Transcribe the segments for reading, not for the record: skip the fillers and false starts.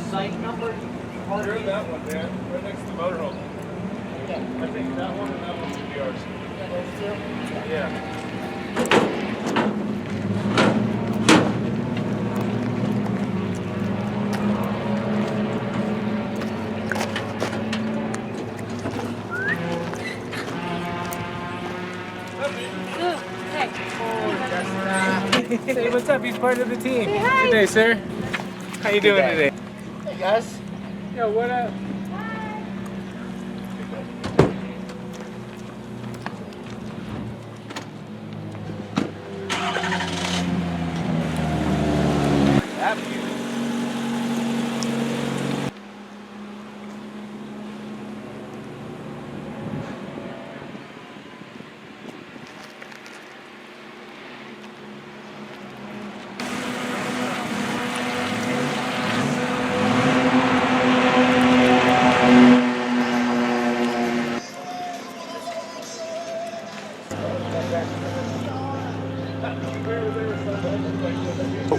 Site number? You're in that one, man. Right next to the motorhome. Yeah. I think that one and that one should be ours. Those two? Yeah. Hey, what's up? He's part of the team. Say hi. Good day, sir. How you doing today? Hey guys. Yo, what up?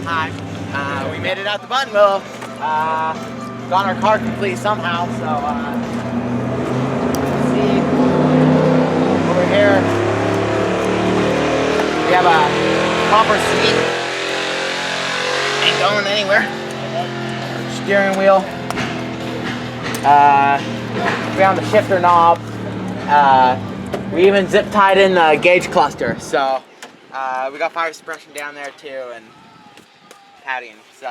Hi. We made it out to Buttonwillow. Got our car complete somehow, so see over here we have a bumper seat. Ain't going anywhere. Steering wheel. Found the shifter knob. We even zip tied in the gauge cluster, so we got fire suppression down there too, and padding. So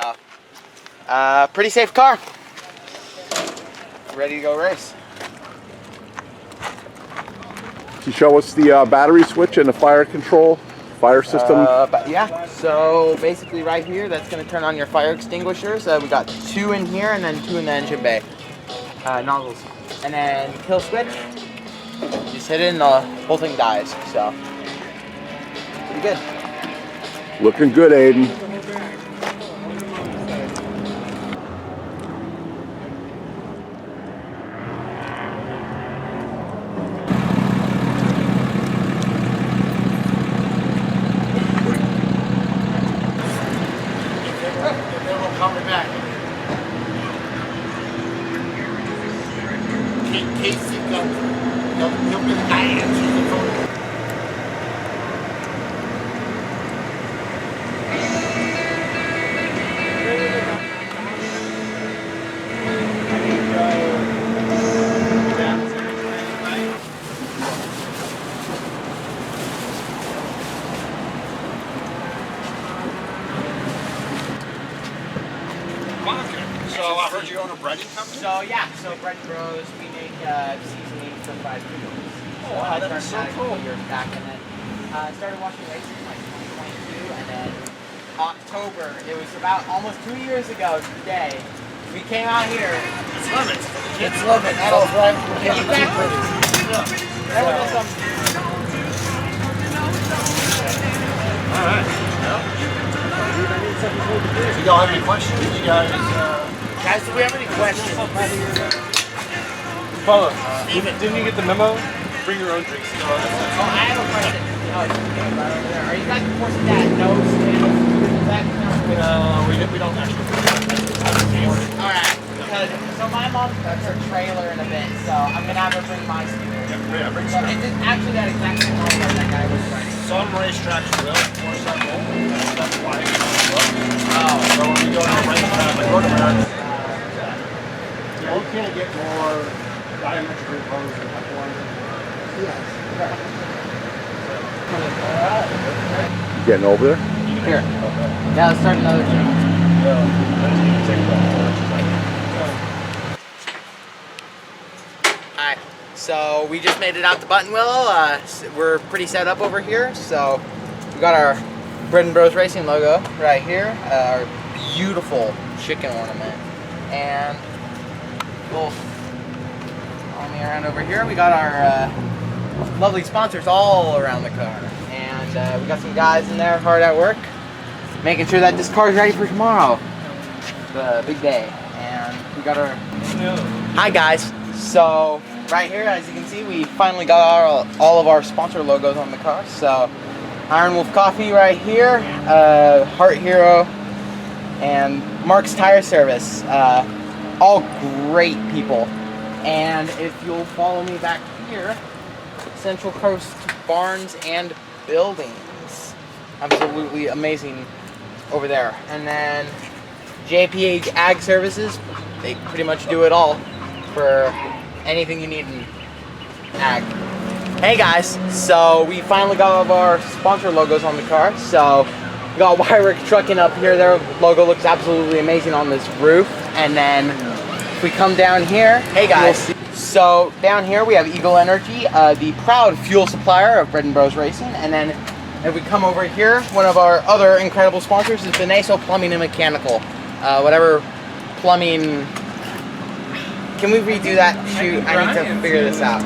pretty safe car. Ready to go race. To show us the battery switch and the fire control, fire system. But yeah, so basically right here, that's going to turn on your fire extinguishers. We got 2 in here and then 2 in the engine bay nozzles. And then kill switch, just hit it and the whole thing dies. So pretty good. Looking good, Aiden. Casey, you'll be the guy answers the phone. So I heard you own a breading company? So yeah, so Bread Bros, we make seasoning for fried food. Oh, wow, that is so cool. Years back, and then started watching races in like 2022, and then October, it was about almost 2 years ago today, we came out here. It's limits. It's limit. That's right. Exactly. That was some. All right. If you don't have any questions, you guys. Guys, do we have any questions? Paula, didn't you get the memo? Bring your own drinks. Oh, I have a question. Oh, it's okay, right over there. Are you guys enforcing that no sales? Is that No, we don't actually. Alright, because so my mom cuts her trailer in a bit, so I'm gonna have her bring my sticker. Yeah, bring So it's actually that exact same number that guy was running. Some racetracks will force that rule. That's why it's on the book. Oh. So when we go to a racetrack like North America, you can't get more diametrically opposed than that one. Getting over there? Here. Yeah, let's start another drink. Alright, so we just made it out to Buttonwillow. We're pretty set up over here, so we got our Bread Bros Racing logo right here, our beautiful chicken ornament, and we'll follow me around over here. We got our lovely sponsors all around the car, and we got some guys in there hard at work, making sure that this car is ready for tomorrow, the big day. And we got our hi guys. So right here, as you can see, we finally got all of our sponsor logos on the car. So Iron Wolf Coffee right here, Heart Hero, and Mark's Tire Service. All great people. And if you'll follow me back here, Central Coast Barns and Buildings. Absolutely amazing over there. And then JPH Ag Services, they pretty much do it all for anything you need in ag. Hey guys, so we finally got all of our sponsor logos on the car. So we got Wyrick Trucking up here. Their logo looks absolutely amazing on this roof. And then if we come down here, hey guys. So down here we have Eagle Energy, the proud fuel supplier of Britton Bros Racing. And then if we come over here, one of our other incredible sponsors is Beneso Plumbing and Mechanical. Whatever plumbing. Can we redo that? Shoot, I need to figure this out.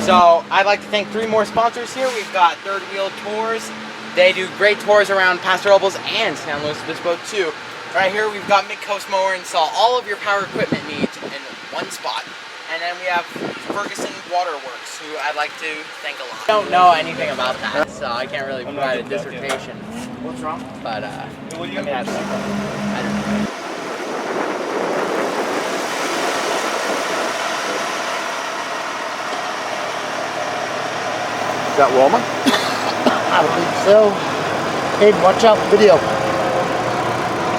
So I'd like to thank 3 more sponsors here. We've got Third Wheel Tours. They do great tours around Paso Robles and San Luis Obispo too. Right here we've got Mid-Coast Mower Install. All of your power equipment needs in one spot. And then we have Ferguson Waterworks, who I'd like to thank a lot. I don't know anything about that, so I can't really provide a dissertation. What's wrong? But What do you I mean, I don't know. Is that Roma? I believe so. Aiden, watch out, video.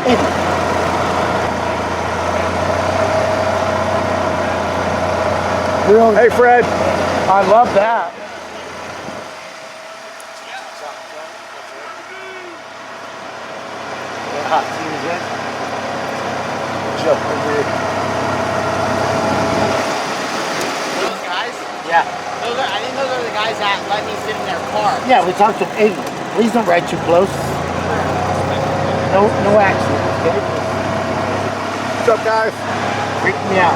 Aiden. Really? Hey, Fred. I love that. Yeah, see you again. Jump over here. Those guys? Yeah. I think those are the guys that let me sit in their car. Yeah, we talked to Aiden. Please don't ride too close. No accidents, okay? What's up, guys? Freak me out.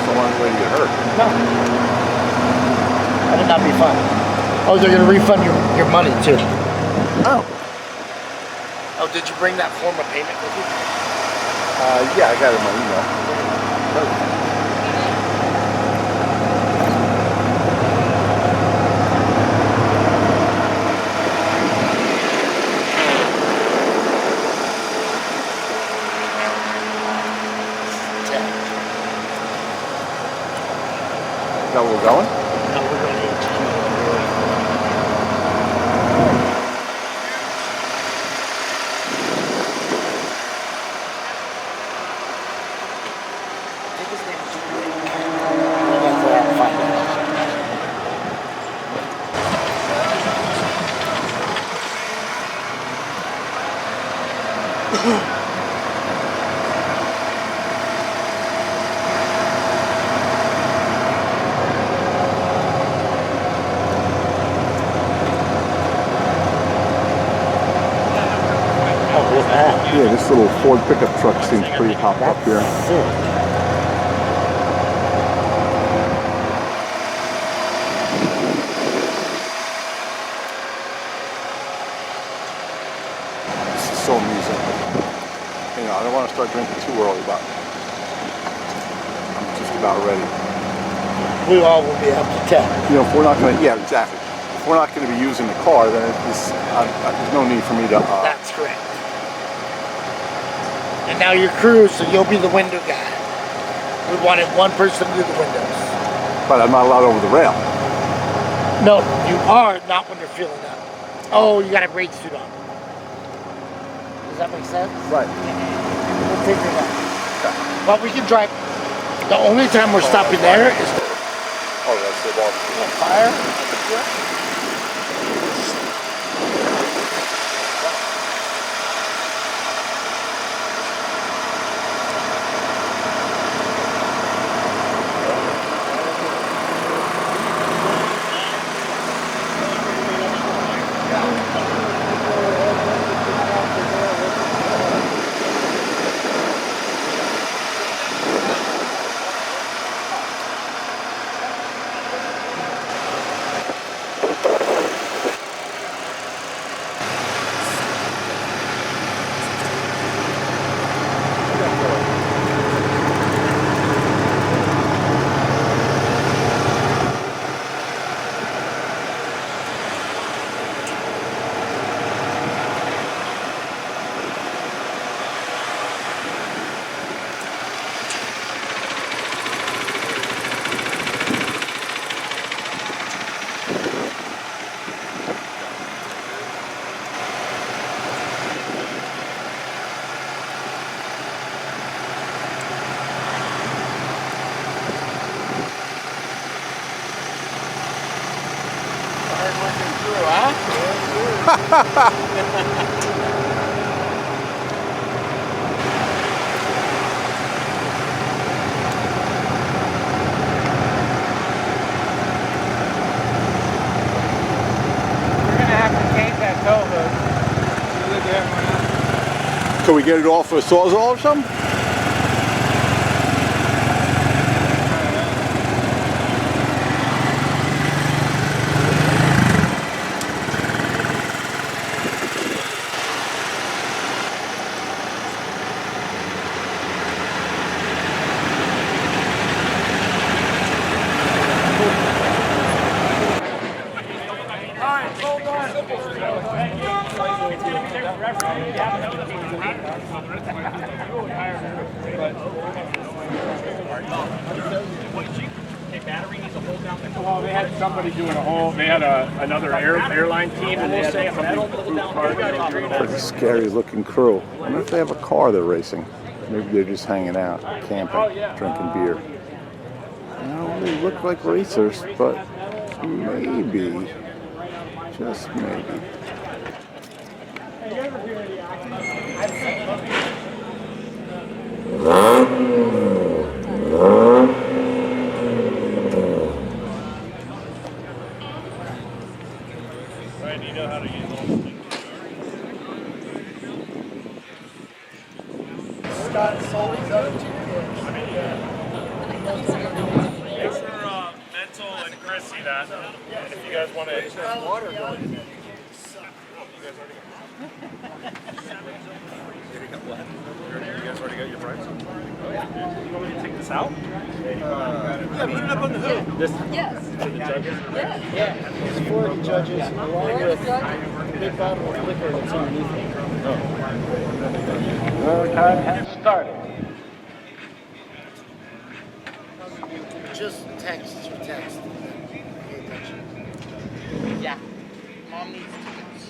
So long way to get hurt. No. That would not be fun. Oh, they're going to refund your money, too. Oh. Oh, did you bring that form of payment with you? Yeah, I got it in my email. Is that where we're going? No, we're going to Yeah, this little Ford pickup truck seems pretty hopped up here. This is so amusing. You know, I don't want to start drinking too early, but I'm just about ready. We all will be able to tell. You know, if we're not going to, yeah, exactly. If we're not going to be using the car, then there's no need for me to. That's correct. And now you're crew, so you'll be the window guy. We wanted one person to do the windows. But I'm not allowed over the rail. No, you are not when you're feeling up. Oh, you got a brake suit on. Does that make sense? Right. We'll figure it out. But we can drive. The only time we're stopping there is Oh, that's the barbecue. fire. true, huh? We're gonna have to change that tow hook. Can we get it off a Sawzall or something? Well, they had somebody doing a whole. They had another airline team, and they had somebody pull car. Pretty scary looking crew. I wonder if they have a car they're racing. Maybe they're just hanging out, camping, drinking beer. You know, they look like racers, but maybe, just maybe. Right, you know how to use all these things. Make sure Mental and Chris see that. And if you guys want to water going in. You guys already got your price? Oh yeah. You want me to take this out? Yeah, put it up on the hood. This Yes. to the judges? Yeah. It's for the judges, along with the big bottle of liquor that's underneath it. Well, time has started. Just text or text. Pay attention. Yeah. Mom needs tickets.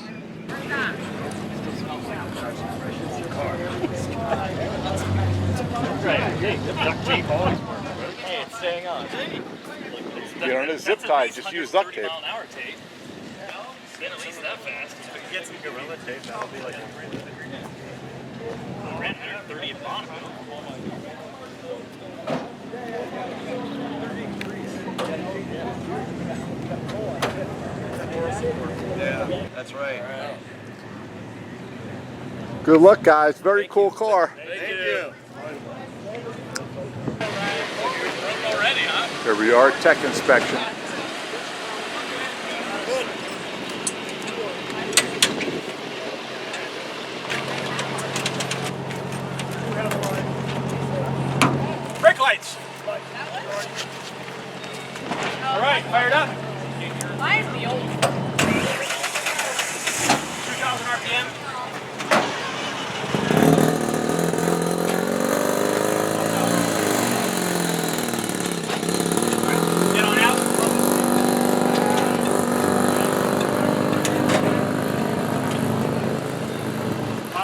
Right. Hey, duct tape always works. Hey, it's staying on. You're on a zip tie, just use duct tape. mile-an-hour tape. Get at least that fast. If we can get some Gorilla tape, that'll be like a I ran 130 at Bonneville. Yeah, that's right. Good luck, guys. Very cool car. Thank you. Already, huh? Here we are, tech inspection. Brake lights. All right, fired up. Mine's the old. 2,000 RPM. Get on out.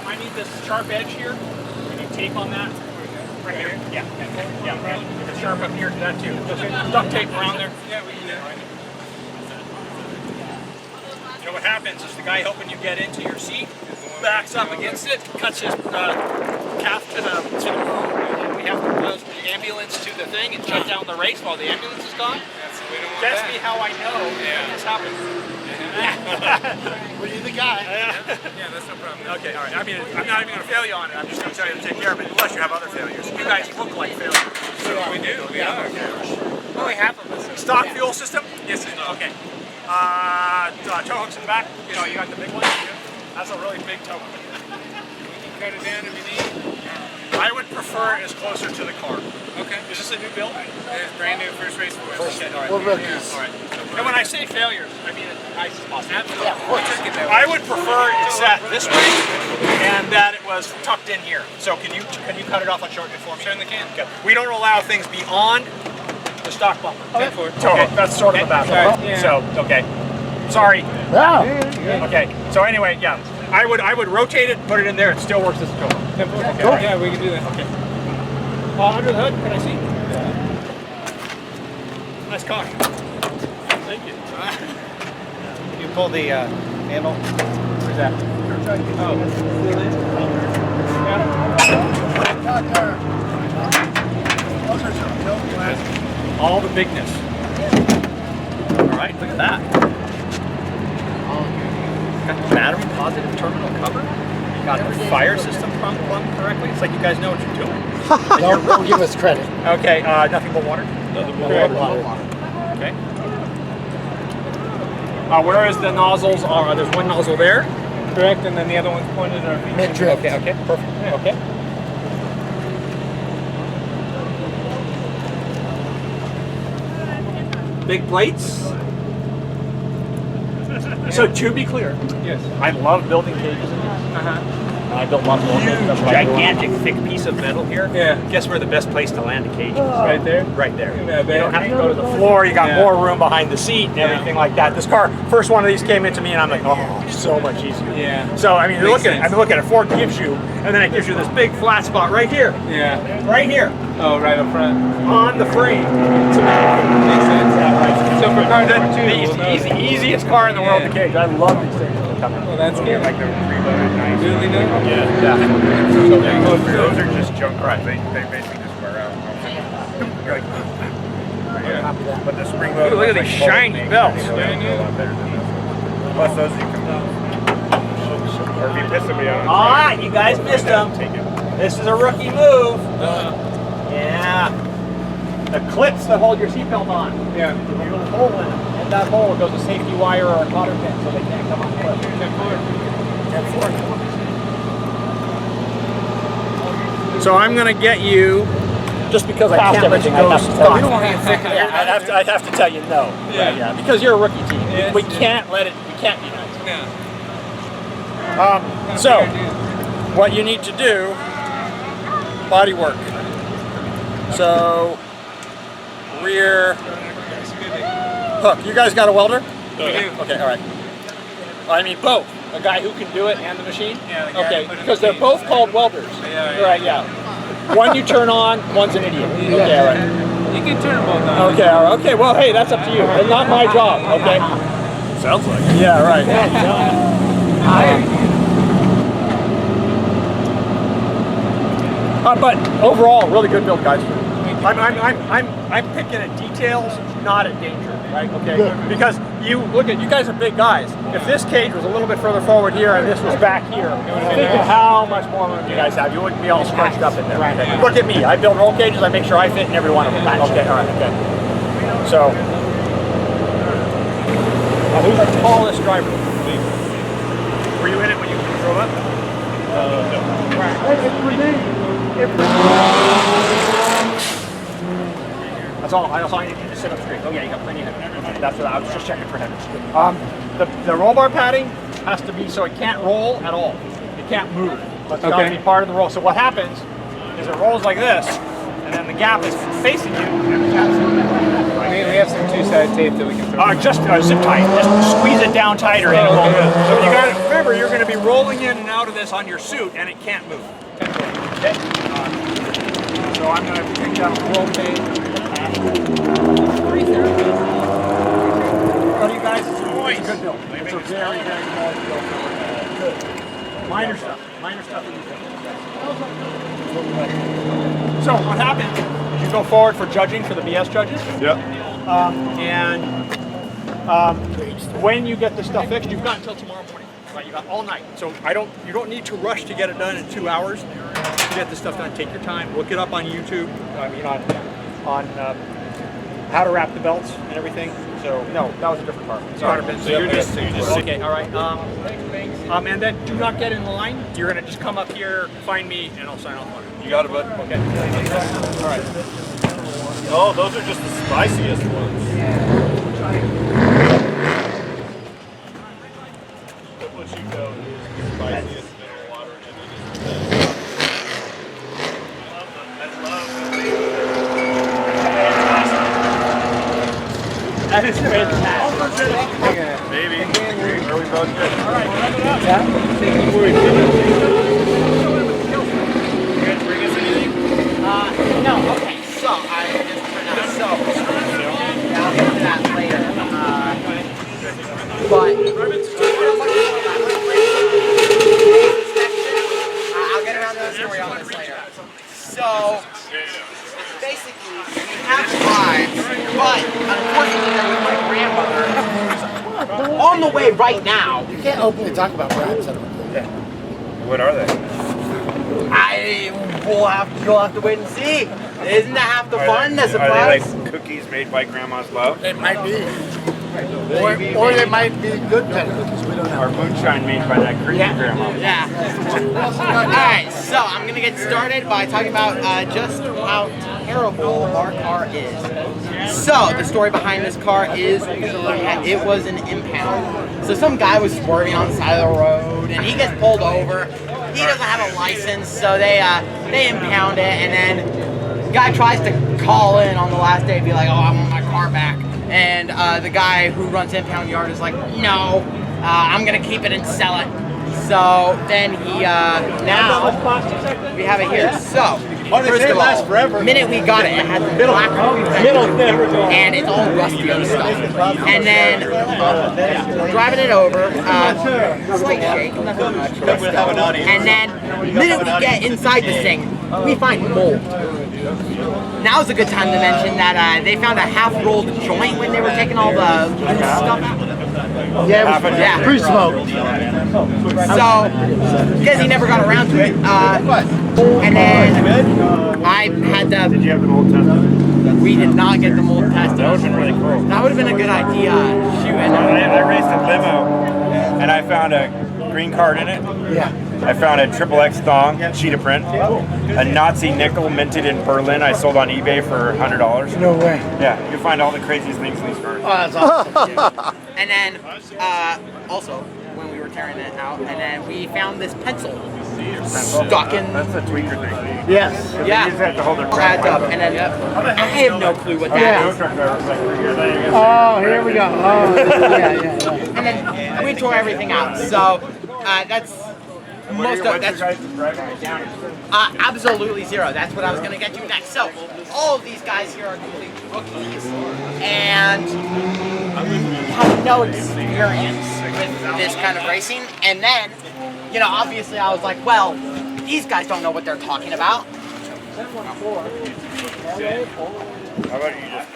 I need this sharp edge here. You need tape on that. Right here. Yeah. Yeah. If it's sharp up here, that too. Just duct tape around there. Yeah, we can do that. You know what happens is the guy helping you get into your seat backs up against it, cuts his calf to the boom. We have to close the ambulance to the thing and shut down the race while the ambulance is gone. That's me how I know this happened. Well, you're the guy. Yeah, that's no problem. Okay, all right. I mean, I'm not even going to fail you on it. I'm just going to tell you to take care of it, unless you have other failures. You guys look like failures. So we do. We are. Only half of us. Stock fuel system? Yes, it is. Okay. Tow hooks in the back. You know, you got the big one. That's a really big tow hook. We can cut it down if you need. I would prefer it as closer to the car. Okay. Is this a new build? It's brand new, first race for us. Okay, all right. We're rookies. All right. And when I say failures, I mean it nice as possible. Yeah, of course. I would prefer it set this way and that it was tucked in here. So can you cut it off on short for me? Certainly can. Okay. We don't allow things beyond the stock bumper. Okay. Okay. That's sort of the back. So okay. Sorry. Yeah. Okay. So anyway, yeah. I would rotate it, put it in there. It still works as a tow. Okay. Cool. Yeah, we can do that. Okay. Under the hood, can I see? Nice car. Thank you. pull the handle. Where's that? Oh. All the bigness. All right, look at that. Got the battery positive terminal covered. Got the fire system plumbed correctly. It's like you guys know what you're doing. Don't give us credit. Okay, nothing but water. Nothing but water. Okay. Whereas the nozzles are, there's one nozzle there, correct, and then the other one's pointed at our feet. Mid-drift. Okay, okay, perfect. Yeah. Okay. Big plates. So to be clear, Yes. I love building cages in these. I built lots of huge, gigantic, thick piece of metal here. Yeah. Guess where the best place to land a cage is? Right there? Right there. Yeah, You don't have to go to the floor. You got Yeah. more room behind the seat and everything like that. This car, first one of these came into me, and I'm like, oh, so much easier. Yeah. So I mean, Makes look at it. sense. I mean, look at it. Ford gives you, and then it gives you this big flat spot right here, Yeah. right here, Oh, right up front. on the frame. Makes sense. Yeah, right. So for car number 2, The easiest car in the world to cage. I love these things when they come in. Well, that's good. Like the reloaded nice. Really nice. Yeah. Those are just junk cars. They basically just wear out. You're like, yeah. But the spring load. Look at these shiny belts. Plus those you can. Or if you piss me out. Ah, you guys missed them. Take it. This is a rookie move. Yeah. The clips that hold your seatbelt on. Yeah. There's a little hole in them. In that hole goes a safety wire or a cotter pin so they can't come unglued. So I'm going to get you, just because I can't let you go Scott. We don't want to get sick of it. I'd have to tell you no. Yeah. Right, because you're a rookie team. Yeah, we it's- can't let it, we can't be nice. Yeah. So, what you need to do, body work. So, rear hook. You guys got a welder? We do. Okay, all right. I mean both. A guy who can do it and the machine? Yeah, the guy Okay, who put it in because the they're machine. both called welders. Yeah. Right, yeah. One you turn on, one's an idiot. Okay, all right. You can turn them both on. Okay, all right. Okay, well, hey, that's up to you. It's not my job, okay? Sounds like it. Yeah, right. But overall, really good build, guys. I'm picking at details, not at danger, right? Okay, because you look at you guys are big guys. If this cage was a little bit further forward here and this was back here, think of how much more room you guys have. You wouldn't be all scrunched up in there. Okay? Look at me. I build roll cages. I make sure I fit in every one of them. Okay, all right, okay. So, who's the tallest driver? Were you in it when you drove up? That's all I need you to sit up straight. Okay, you got plenty of head. Okay, that's what I was just checking for head. The roll bar padding has to be so it can't roll at all. It can't move. But it's got to Okay. be part of the roll. So what happens is it rolls like this, and then the gap is facing you, and the gap's We have some two-sided tape that we can throw. just zip tight. Just squeeze it down tighter. And it won't move. So you got to remember, you're going to be rolling in and out of this on your suit, and it can't move. Okay. So I'm going to take down a roll tape. What do you guys? It's a good build. It's a very, very good build. Good. Minor stuff. Minor stuff. So what happens is you go forward for judging for the BS judges. Yep. When you get this stuff fixed, you've got until tomorrow morning. Right, you got all night. So you don't need to rush to get it done in 2 hours. To get this stuff done, take your time. Look it up on YouTube. I mean on how to wrap the belts and everything. So no, that was a different part. Sorry. So you're just Okay, all right. And then do not get in line. You're gonna just come up here, find me, and I'll sign off on it. You got it, bud. Okay. All right. Oh, those are just the spiciest ones. What you go is the spiciest mineral water, and it is the best. I love That is fantastic. Maybe. Are we both good? All right, wrap it up. You guys bring us anything? No, okay, so I just printed out so. Yeah, I'll get to that later. But I'll get around to the story on this later. So basically, we have lives, but unfortunately, they're with my grandmother on the way right now. You can't openly talk about bribes. What are they? You'll have to wait and see. Isn't that half the fun, the Are surprise? they like cookies made by Grandma's love? It might be. Or they might be good kind of cookies. We don't know. Or moonshine made by that crazy grandma? Yeah. Alright, so I'm going to get started by talking about just how terrible our car is. So, the story behind this car is it was an impound. So some guy was swerving on the side of the road and he gets pulled over. He doesn't have a license, so they impound it, and then the guy tries to call in on the last day and be like, oh, I want my car back. And the guy who runs impound yard is like, no, I'm gonna keep it and sell it. So then he, now, we have it here. So, first of all, the minute we got it, it had the black and it's all rusty and stuff. And then, driving it over, slight shake, nothing much, but still. And then, the minute we get inside this thing, we find mold. Now's a good time to mention that they found a half-rolled joint when they were taking all the loose stuff out. Yeah, it was pre-smoked. So, because he never got around to it, and then I had to. Did you have the mold tested? We did not get the mold tested. That would have been really cool. That would have been a good idea. Shoot, I raced a limo and I found a green card in it. Yeah. I found a XXX thong, cheetah print, a Nazi nickel minted in Berlin I sold on eBay for $100. No way. Yeah, you can find all the craziest things in these cars. Oh, that's awesome. And then, also, when we were tearing it out, and then we found this pencil stuck in. That's the tweaker thing. Yes. Yeah. You just have to hold it Adds up, and then I have no clue what that is. Oh, here we go. Oh, yeah. And then we tore everything out. So that's most of that's absolutely zero. That's what I was going to get to next. So all of these guys here are complete rookies and have no experience with this kind of racing. And then, you know, obviously I was like, well, these guys don't know what they're talking about. How about you just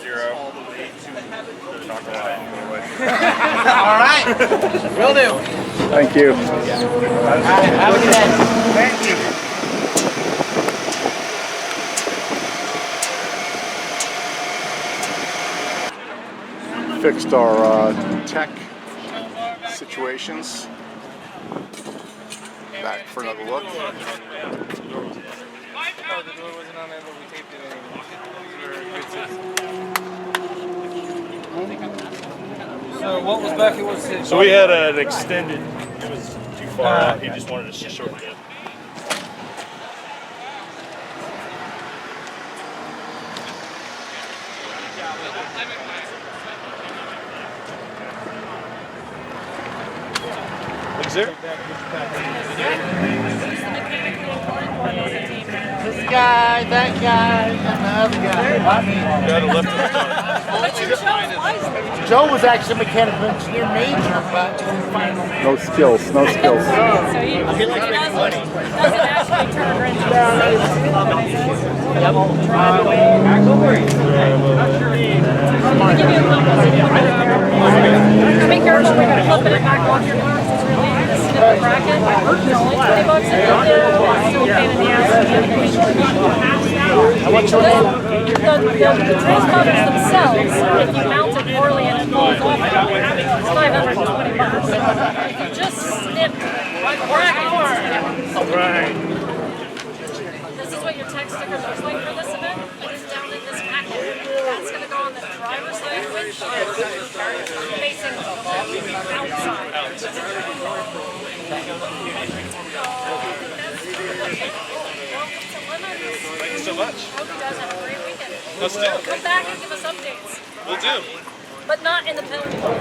zero talk about it? All right, will do. Thank you. All right, have a good day. Thank you. Fixed our tech situations. Back for another look. So what was back? It was. So we had an extended. It was too far out. He just wanted us to shorten it. Is there? This guy, that guy, and the other guy. Got a left hand But your show's license. Joe was actually a mechanical engineer major, but finally. No skills, no skills. So he doesn't actually turn around. I'll give you a couple. Make yours, we're going to flip it back off your cars. It's really easy to sit in the bracket. It's only $20 a month. It's still a pain in the ass. What's your name? The trace motors themselves, if you mount it poorly and it falls off, it's $520. If you just snip brackets, Right. this is what your text sticker looks like for this event. It is down in this packet. That's going to go on the driver's side windshield, facing outside. Thank you so much. Hope you guys have a great weekend. Let's do it. Come back and give us updates. We'll do. But not in the penalty box.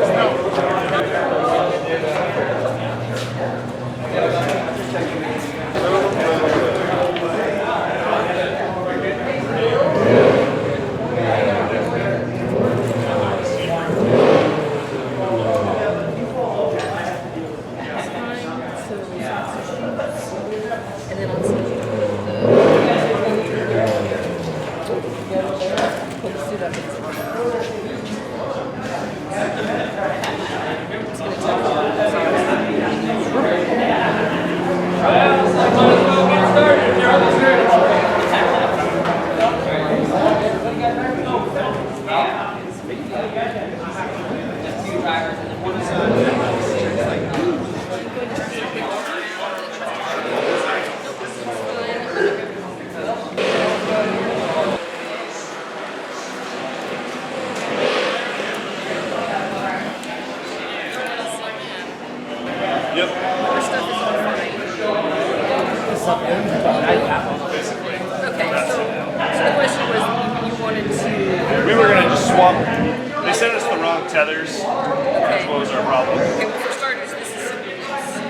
Our stuff is all fine. Okay, so the question was, you wanted to... We were gonna just swap. They sent us the wrong tethers. Okay. What was our problem? Okay, well, for starters, this is simple. It's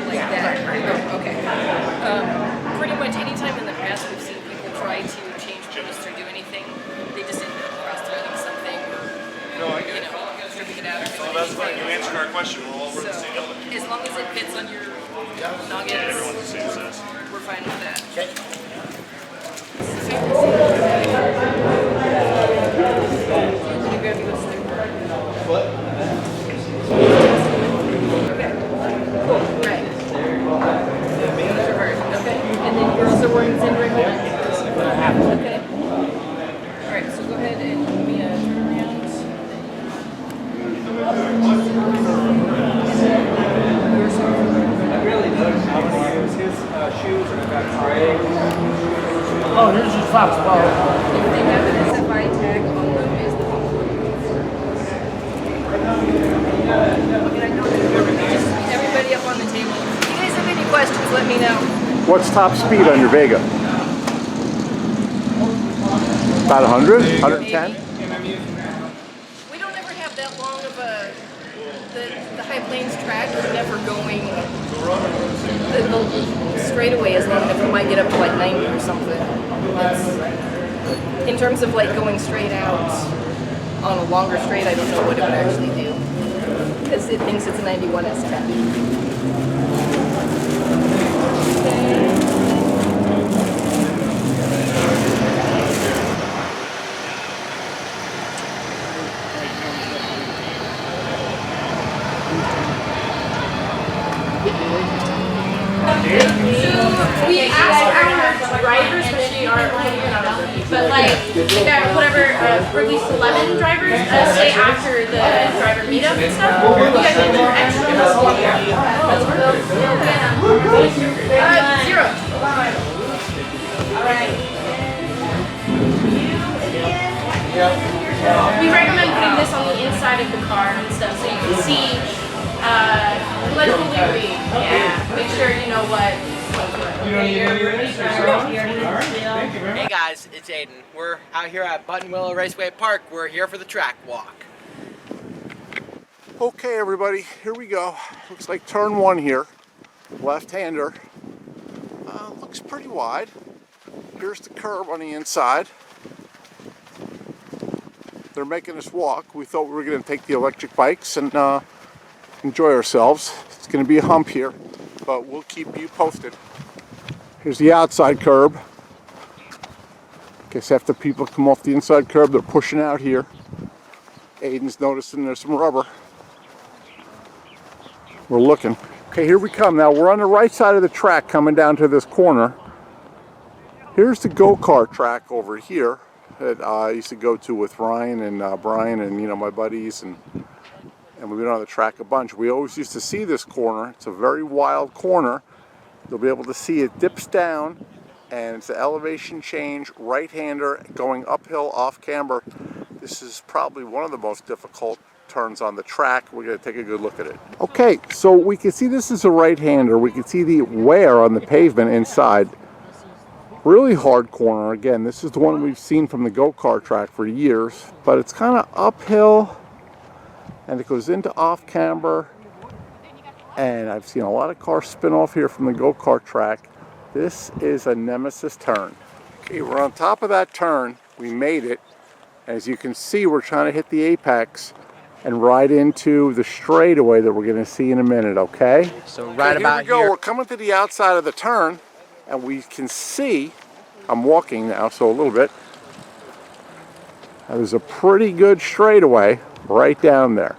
like that. Okay. Pretty much any time in the past we've seen people try to change posts or do anything, they just end up cross-threading something, No, I get it. stripping it out or Well, doing that's fine. anything. You answered our question. We're all working the So, same element. as long as it fits on your nuggets, Everyone's the same size. we're fine with that. Let me grab you a stick. Okay. Cool. Right. That's your version. Okay. And then you're also wearing Zenray helmet? Okay. Alright, so go ahead and give me a turnaround. Oh, here's your socks. Well, If they have an SFI tag on them, is the everybody up on the table. If you guys have any questions, let me know. What's top speed on your Vega? About 100? 110? We don't ever have that long of a the High Plains track is never going the straightaway is long enough. We might get up to like 90 or something. It's, in terms of like going straight out on a longer straight, I don't know what it would actually do because it thinks it's a 91 S10. We asked our drivers, especially but like that whatever release 11 drivers stay after the driver meetup and stuff. You guys have more extra. Zero. Alright. We recommend putting this on the inside of the car and stuff so you can see livery. Yeah. Make sure you know what. Hey guys, it's Aiden. We're out here at Buttonwillow Raceway Park. We're here for the track walk. Okay, everybody, here we go. Looks like turn one here. Left-hander. Looks pretty wide. Here's the curb on the inside. They're making us walk. We thought we were going to take the electric bikes and enjoy ourselves. It's going to be a hump here, but we'll keep you posted. Here's the outside curb. Guess after people come off the inside curb, they're pushing out here. Aiden's noticing there's some rubber. We're looking. Okay, here we come. Now we're on the right side of the track coming down to this corner. Here's the go-kart track over here that I used to go to with Ryan and Brian and my buddies, and we've been on the track a bunch. We always used to see this corner. It's a very wild corner. You'll be able to see it dips down, and it's an elevation change, right-hander going uphill off camber. This is probably one of the most difficult turns on the track. We're going to take a good look at it. Okay, so we can see this is a right-hander. We can see the wear on the pavement inside. Really hard corner. Again, this is the one we've seen from the go-kart track for years, but it's kind of uphill, and it goes into off camber. And I've seen a lot of cars spin off here from the go-kart track. This is a nemesis turn. Okay, we're on top of that turn. We made it. As you can see, we're trying to hit the apex and ride into the straightaway that we're going to see in a minute, okay? So right about here we go. We're coming to the outside of the turn, and we can see, I'm walking now, so a little bit. There's a pretty good straightaway right down there.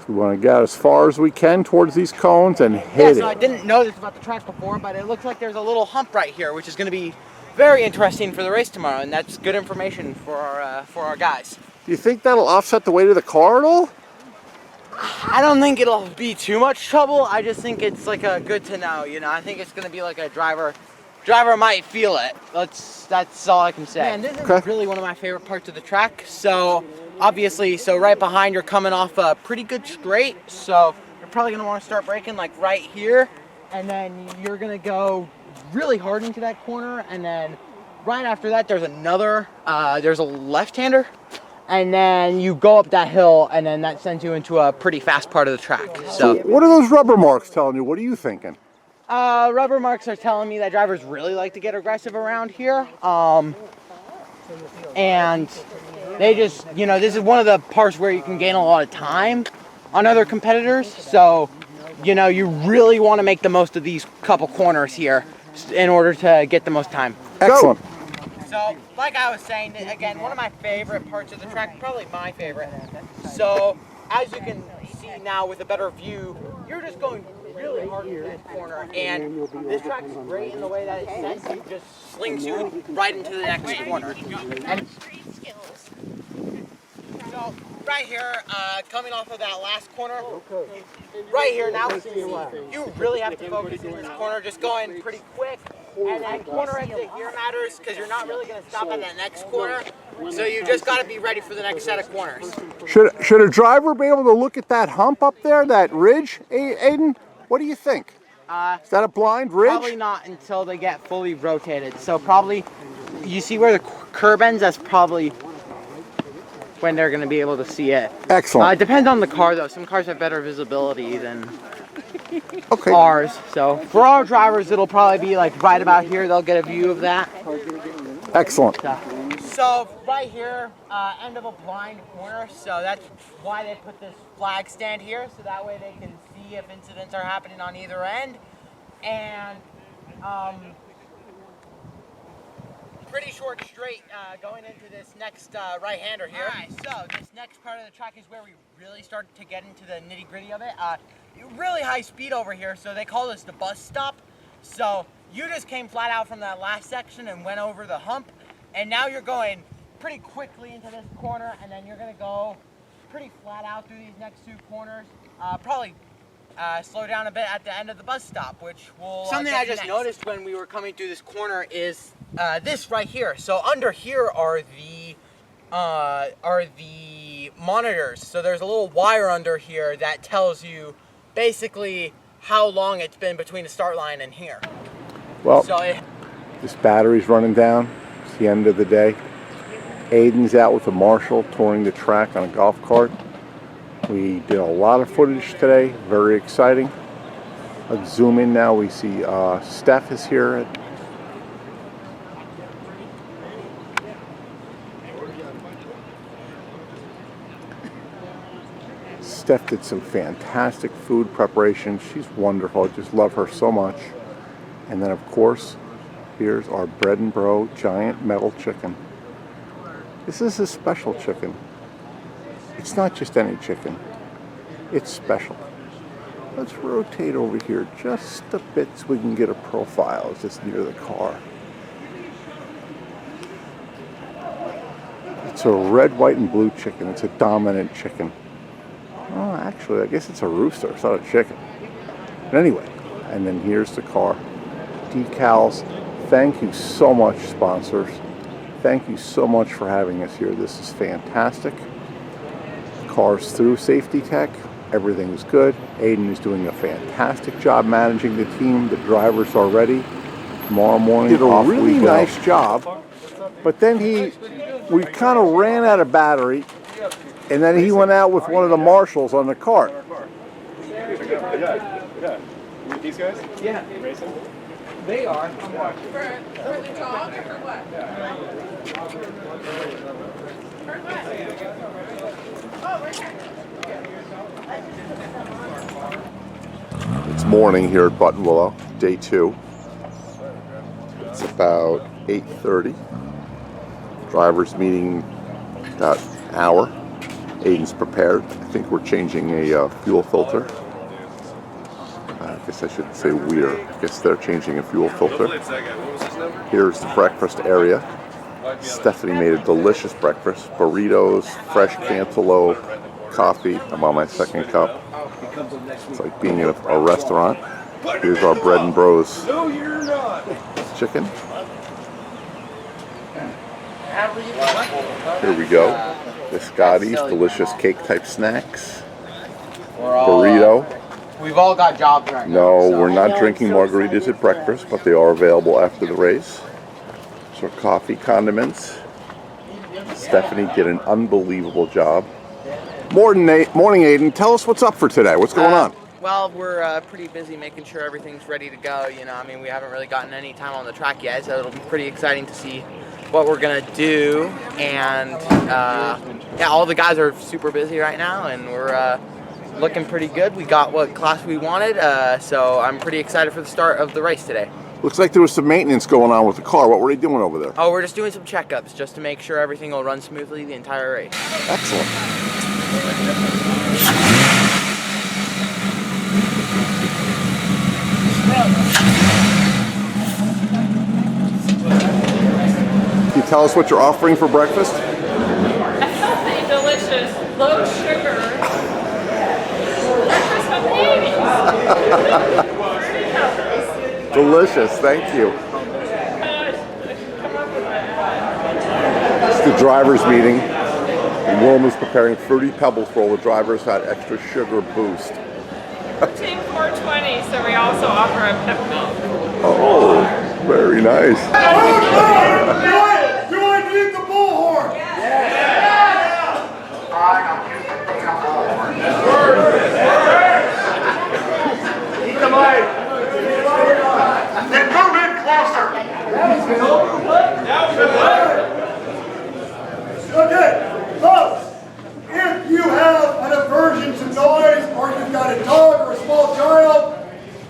We want to get as far as we can towards these cones and hit so I didn't know this about the track before, but it looks like there's a little hump right here, which is going to be very interesting for the race tomorrow, and that's good information for our guys. Do you think that'll offset the weight of the car at all? I don't think it'll be too much trouble. I just think it's like a good to know, you know. I think it's gonna be like a driver might feel it. That's all I can say. Man, this is really one of my favorite parts of the track. So obviously, right behind, you're coming off a pretty good straight. So you're probably gonna want to start braking like right here, and then you're gonna go really hard into that corner, and then right after that, there's a left-hander. And then you go up that hill, and then that sends you into a pretty fast part of the track. So what are those rubber marks telling you? What are you thinking? Rubber marks are telling me that drivers really like to get aggressive around here. And they just, you know, this is one of the parts where you can gain a lot of time on other competitors. So, you know, you really want to make the most of these couple corners here in order to get the most time. Excellent. So, like I was saying, again, one of my favorite parts of the track, probably my favorite. So, as you can see now with a better view, you're just going really hard into this corner, and this track is great in the way that it sets you, just slings you right into the next corner. And so, right here, coming off of that last corner, right here now, you really have to focus in this corner, just going pretty quick. And then corner exit here matters because you're not really going to stop at that next corner. So you just got to be ready for the next set of corners. Should a driver be able to look at that hump up there, that ridge, Aiden? What do you think? Is that a blind ridge? Probably not until they get fully rotated. So probably, you see where the curb ends? That's probably when they're going to be able to see it. Excellent. It depends on the car though. Some cars have better visibility than ours. So for our drivers, it'll probably be like right about here. They'll get a view of that. Excellent. So right here, end of a blind corner. So that's why they put this flag stand here. So that way they can see if incidents are happening on either end. And pretty short straight going into this next right-hander here. All right, so this next part of the track is where we really start to get into the nitty-gritty of it. Really high speed over here, so they call this the bus stop. So you just came flat out from that last section and went over the hump, and now you're going pretty quickly into this corner, and then you're gonna go pretty flat out through these next two corners. Probably slow down a bit at the end of the bus stop, which will something I just noticed when we were coming through this corner is this right here. So under here are the monitors. So there's a little wire under here that tells you basically how long it's been between the start line and here. Well, so this battery's running down. It's the end of the day. Aiden's out with a Marshall touring the track on a golf cart. We did a lot of footage today, very exciting. Let's zoom in now. We see Steph is here. Steph did some fantastic food preparation. She's wonderful. I just love her so much. And then of course, here's our Bread and Bro giant metal chicken. This is a special chicken. It's not just any chicken. It's special. Let's rotate over here just a bit so we can get a profile just near the car. It's a red, white, and blue chicken. It's a dominant chicken. Oh, actually, I guess it's a rooster. It's not a chicken. But anyway, and then here's the car. Decals. Thank you so much, sponsors. Thank you so much for having us here. This is fantastic. Car's through safety tech. Everything's good. Aiden is doing a fantastic job managing the team. The drivers are ready. Tomorrow morning, did a really nice job. But then we kind of ran out of battery, and then he went out with one of the Marshalls on the cart. Yeah. With these guys? Yeah. Racing? They are. For the dog or for what? For what? It's morning here at Buttonwillow, day 2. It's about 8:30. Drivers meeting about an hour. Aiden's prepared. I think we're changing a fuel filter. I guess I shouldn't say we're. I guess they're changing a fuel filter. Here's the breakfast area. Stephanie made a delicious breakfast. Burritos, fresh cantaloupe, coffee. I'm on my second cup. It's like being in a restaurant. Here's our Bread and Bros chicken. Here we go. Biscottis, delicious cake-type snacks. Burrito. We've all got jobs right now. No, so. we're not drinking margaritas at breakfast, but they are available after the race. So coffee, condiments. Stephanie did an unbelievable job. Morning, Aiden. Tell us what's up for today. What's going on? Well, we're pretty busy making sure everything's ready to go. You know, I mean, we haven't really gotten any time on the track yet, so it'll be pretty exciting to see what we're gonna do. And yeah, all the guys are super busy right now, and we're looking pretty good. We got what class we wanted, so I'm pretty excited for the start of the race today. Looks like there was some maintenance going on with the car. What were they doing over there? Oh, we're just doing some checkups just to make sure everything will run smoothly the entire race. Excellent. Can you tell us what you're offering for breakfast? A healthy, delicious, low sugar breakfast with babies. Delicious, thank you. It's the drivers' meeting. And Wilm is preparing Fruity Pebbles for all the drivers that extra sugar boost. Team 420, so we also offer a pep milk. Oh, very nice. Do I need the bullhorn? Eat the mic. Then move in closer. Okay, folks, if you have an aversion to noise, or you've got a dog or a small child,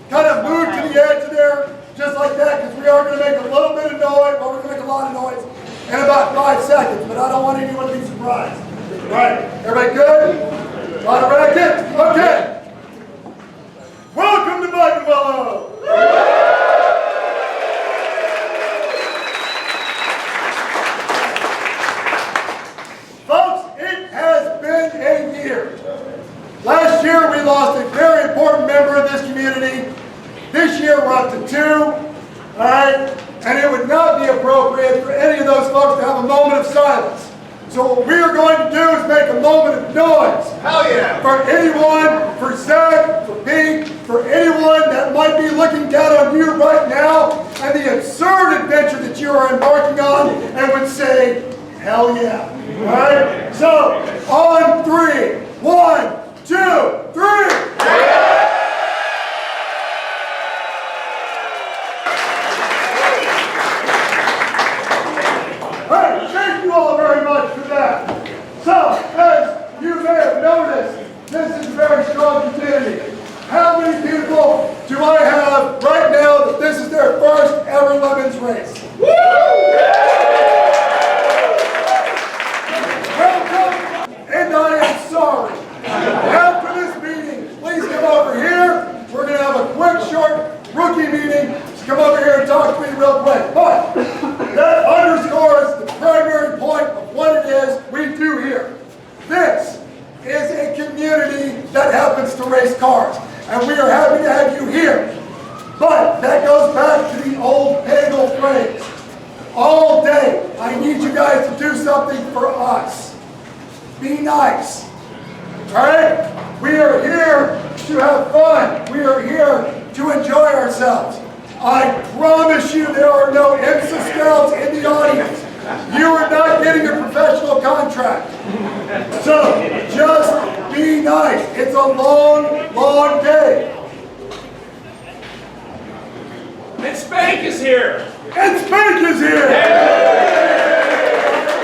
kind of move to the edge there, just like that, because we are going to make a little bit of noise, but we're going to make a lot of noise in about 5 seconds, but I don't want anyone to be surprised. Right, everybody good? A lot of racket? Okay. Welcome to Buttonwillow. Folks, it has been a year. Last year we lost a very important member of this community. This year we're up to 2, all right? And it would not be appropriate for any of those folks to have a moment of silence. So what we are going to do is make a moment of noise. Hell yeah. For anyone, for Zach, for Pete, for anyone that might be looking down on you right now and the absurd adventure that you are embarking on and would say, hell yeah. All right? So, on 3. 1, 2, 3. Hey, thank you all very much for that. So, as you may have noticed, this is a very strong community. How many people do I have right now that this is their first ever Lemons race? Welcome, and I am sorry. After this meeting, please come over here. We're going to have a quick, short rookie meeting. So come over here and talk to me real quick. But that underscores the primary point of what it is we do here. This is a community that happens to race cars. And we are happy to have you here. But that goes back to the old Pagel phrase. All day, I need you guys to do something for us. Be nice. Alright? We are here to have fun. We are here to enjoy ourselves. I promise you there are no IMSA scouts in the audience. You are not getting a professional contract. So, just be nice. It's a long, long day. And Spank is here. And Spank is here!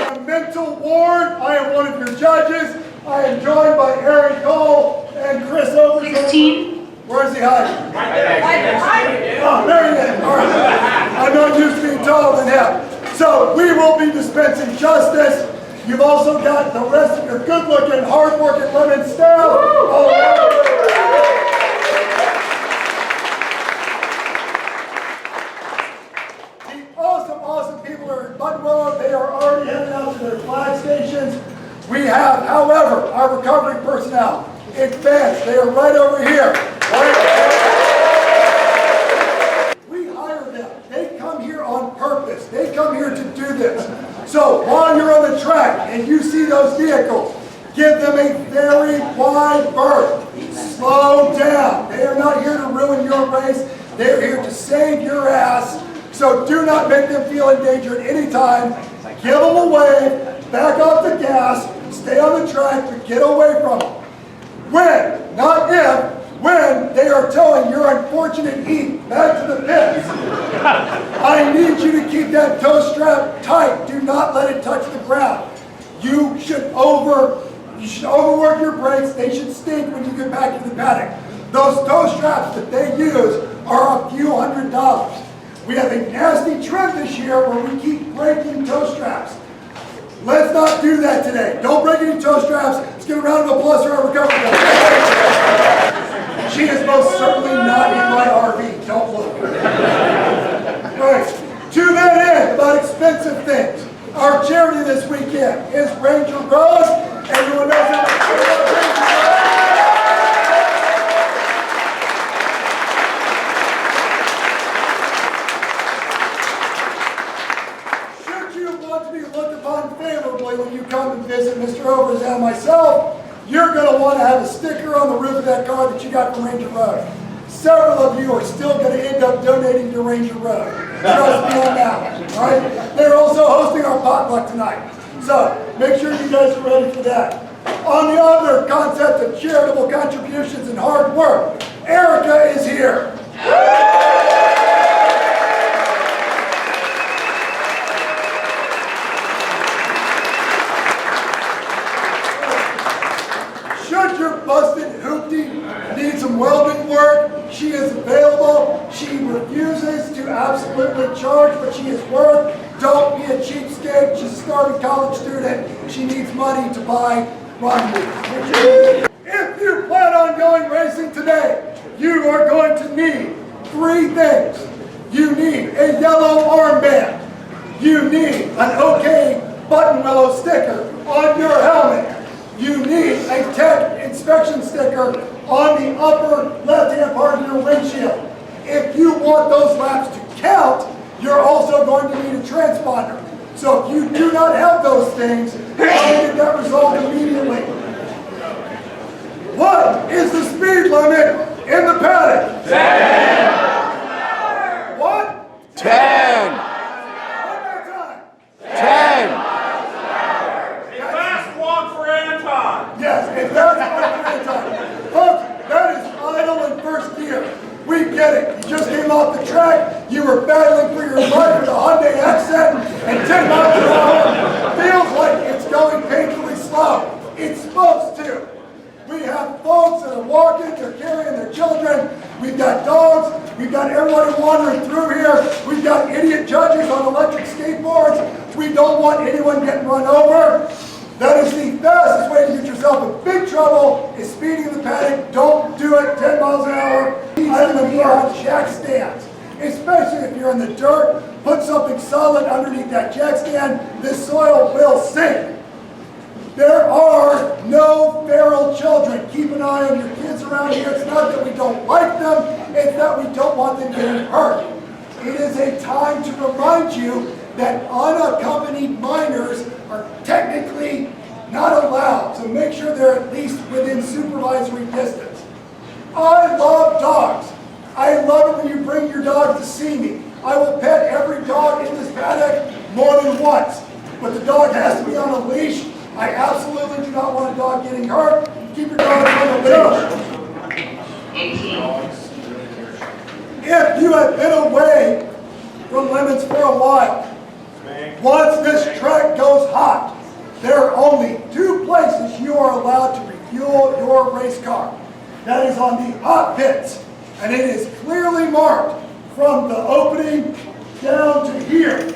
A mental ward. I am one of your judges. I am joined by Aaron Cole and Chris Overton. 16. Where is he hiding? Right there. Oh, there he is. All right. I'm not used to being taller than him. So we will be dispensing justice. You've also got the rest of your good-looking, hard-working Lemon staff. The awesome people are in Buttonwillow. They are already heading out to their flag stations. We have, however, our recovering personnel They're right over here. We hire them. They come here on purpose. They come here to do this. So while you're on the track and you see those vehicles, give them a very wide berth. Slow down. They are not here to ruin your race. They're here to save your ass. So do not make them feel endangered anytime. Give them a wave, back off the gas, stay on the track, but get away from them. When, not if, when they are towing your unfortunate heat back to the pits. I need you to keep that tow strap tight. Do not let it touch the ground. You should overwork your brakes. They should stink when you get back to the paddock. Those tow straps that they use are a few $100s. We have a nasty trend this year where we keep breaking toe straps. Let's not do that today. Don't break any toe straps. Let's give a round of applause for our recovery guy. She is most certainly not in my RV. Don't look. Right. To that end, about expensive things. Our charity this weekend is Ranger Road. Everyone knows that. When you come and visit Mr. Overs and myself, you're going to want to have a sticker on the roof of that car that you got from Ranger Road. Several of you are still going to end up donating to Ranger Road. Trust me on that one. All right? They're also hosting our potluck tonight. So make sure you guys are ready for that. On the other concept of charitable contributions and hard work, Erica is here. Busted hoopty needs some welding work. She is available. She refuses to absolutely charge what she is worth. Don't be a cheapskate. She's a starving college student. She needs money to buy rendezvous. If you plan on going racing today, you are going to need 3 things. You need a yellow armband. You need an OK button willow sticker on your helmet. You need a tech inspection sticker on the upper left-hand part of your windshield. If you want those laps to count, you're also going to need a transponder. So if you do not have those things, I'll get that resolved immediately. What is the speed limit in the paddock? 10! What? 10! One more time. 10! Yes, if that's what time. Folks, that is idle in first gear. We get it. You just came off the track. You were battling for your life with a Hyundai Accent, and 10 miles an hour feels like it's going painfully slow. It's supposed to. We have folks that are walking, they're carrying their children. We've got dogs. We've got everybody wandering through here. We've got idiot judges on electric skateboards. We don't want anyone getting run over. That is the fastest way to get yourself in big trouble, is speeding in the paddock. Don't do it 10 miles an hour. Item them here on jack stands. Especially if you're in the dirt, put something solid underneath that jack stand. This soil will sink. There are no feral children. Keep an eye on your kids around here. It's not that we don't like them, it's that we don't want them getting hurt. It is a time to remind you that unaccompanied minors are technically not allowed, so make sure they're at least within supervisory distance. I love dogs. I love it when you bring your dog to see me. I will pet every dog in this paddock more than once, but the dog has to be on a leash. I absolutely do not want a dog getting hurt. Keep your dog on a leash. 18. If you have been away from lemons for a while, once this track goes hot, there are only 2 places you are allowed to refuel your race car. That is on the hot pits, and it is clearly marked from the opening down to here.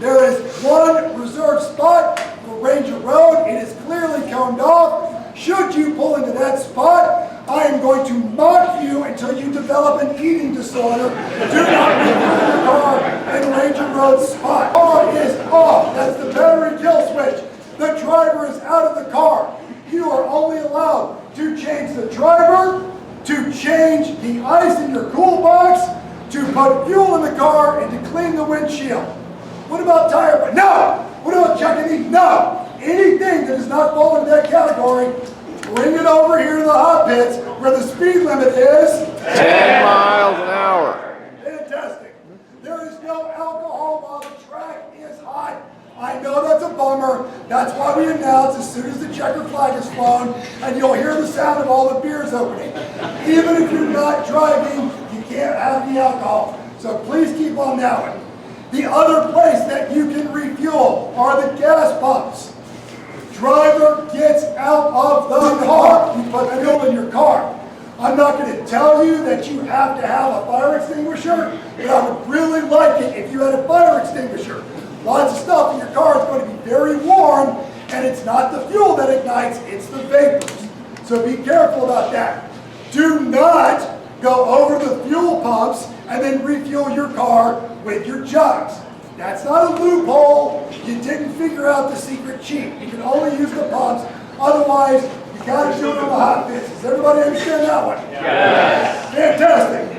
There is 1 reserved spot for Ranger Road. It is clearly coned off. Should you pull into that spot, I am going to mock you until you develop an eating disorder. Do not refuel your car in Ranger Road spot. Car is off. That's the battery kill switch. The driver is out of the car. You are only allowed to change the driver, to change the ice in your cool box, to put fuel in the car, and to clean the windshield. What about tire? No! What about checking the? No! Anything that does not fall into that category, bring it over here to the hot pits where the speed limit is 10 miles an hour. Fantastic. There is no alcohol while the track is hot. I know that's a bummer. That's why we announce as soon as the checker flag is flown, and you'll hear the sound of all the beers opening. Even if you're not driving, you can't have the alcohol. So please keep on that one. The other place that you can refuel are the gas pumps. Driver gets out of the car. You put fuel in your car. I'm not going to tell you that you have to have a fire extinguisher, but I would really like it if you had a fire extinguisher. Lots of stuff in your car is going to be very warm, and it's not the fuel that ignites, it's the vapors. So be careful about that. Do not go over the fuel pumps and then refuel your car with your jugs. That's not a loophole. You didn't figure out the secret cheat. You can only use the pumps. Otherwise, you got to do it on the hot pits. Does everybody understand that one? Yes. Fantastic.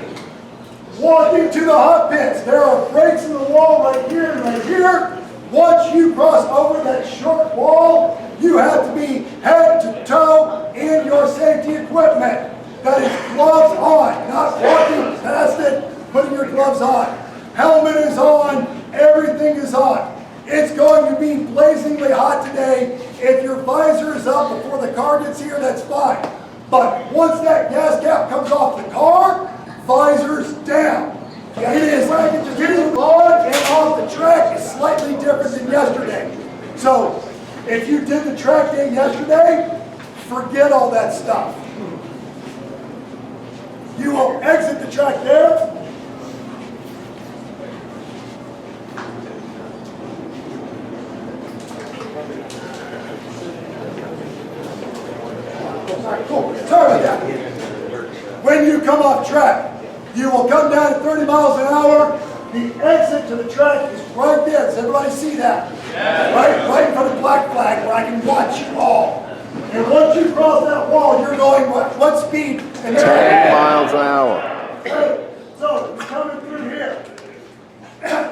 Walking to the hot pits. There are breaks in the wall right here and right here. Once you cross over that short wall, you have to be head to toe in your safety equipment. That is gloves on, not walking past it, putting your gloves on. Helmet is on, everything is on. It's going to be blazingly hot today. If your visor is up before the car gets here, that's fine. But once that gas cap comes off the car, visor's down. It is getting on and off the track is slightly different than yesterday. So if you did the track day yesterday, forget all that stuff. You will exit the track there. Cool. Sorry about that. When you come off track, you will come down at 30 miles an hour. The exit to the track is right there. Does everybody see that? Yeah. Right in front of Black Flag where I can watch you all. And once you cross that wall, you're going what speed? 10 miles an hour. Okay. So, you're coming through here.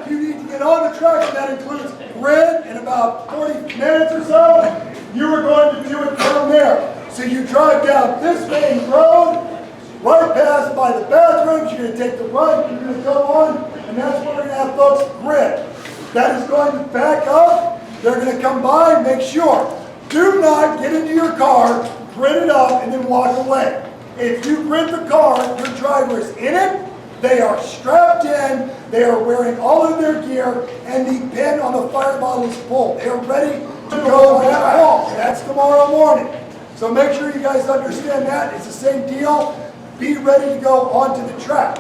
You need to get on the track, and that includes grid in about 40 minutes or so. You are going to do it from there. So you drive down this main road, right past by the bathrooms, you're going to take the right, you're going to go on, and that's where we're going to have folks grid. That is going to back up, they're going to come by and make sure. Do not get into your car, grid it up, and then walk away. If you grid the car, your driver is in it, they are strapped in, they are wearing all of their gear, and the pin on the fire bottle is pulled. They are ready to go on that wall. That's tomorrow morning. So make sure you guys understand that. It's the same deal. Be ready to go onto the track.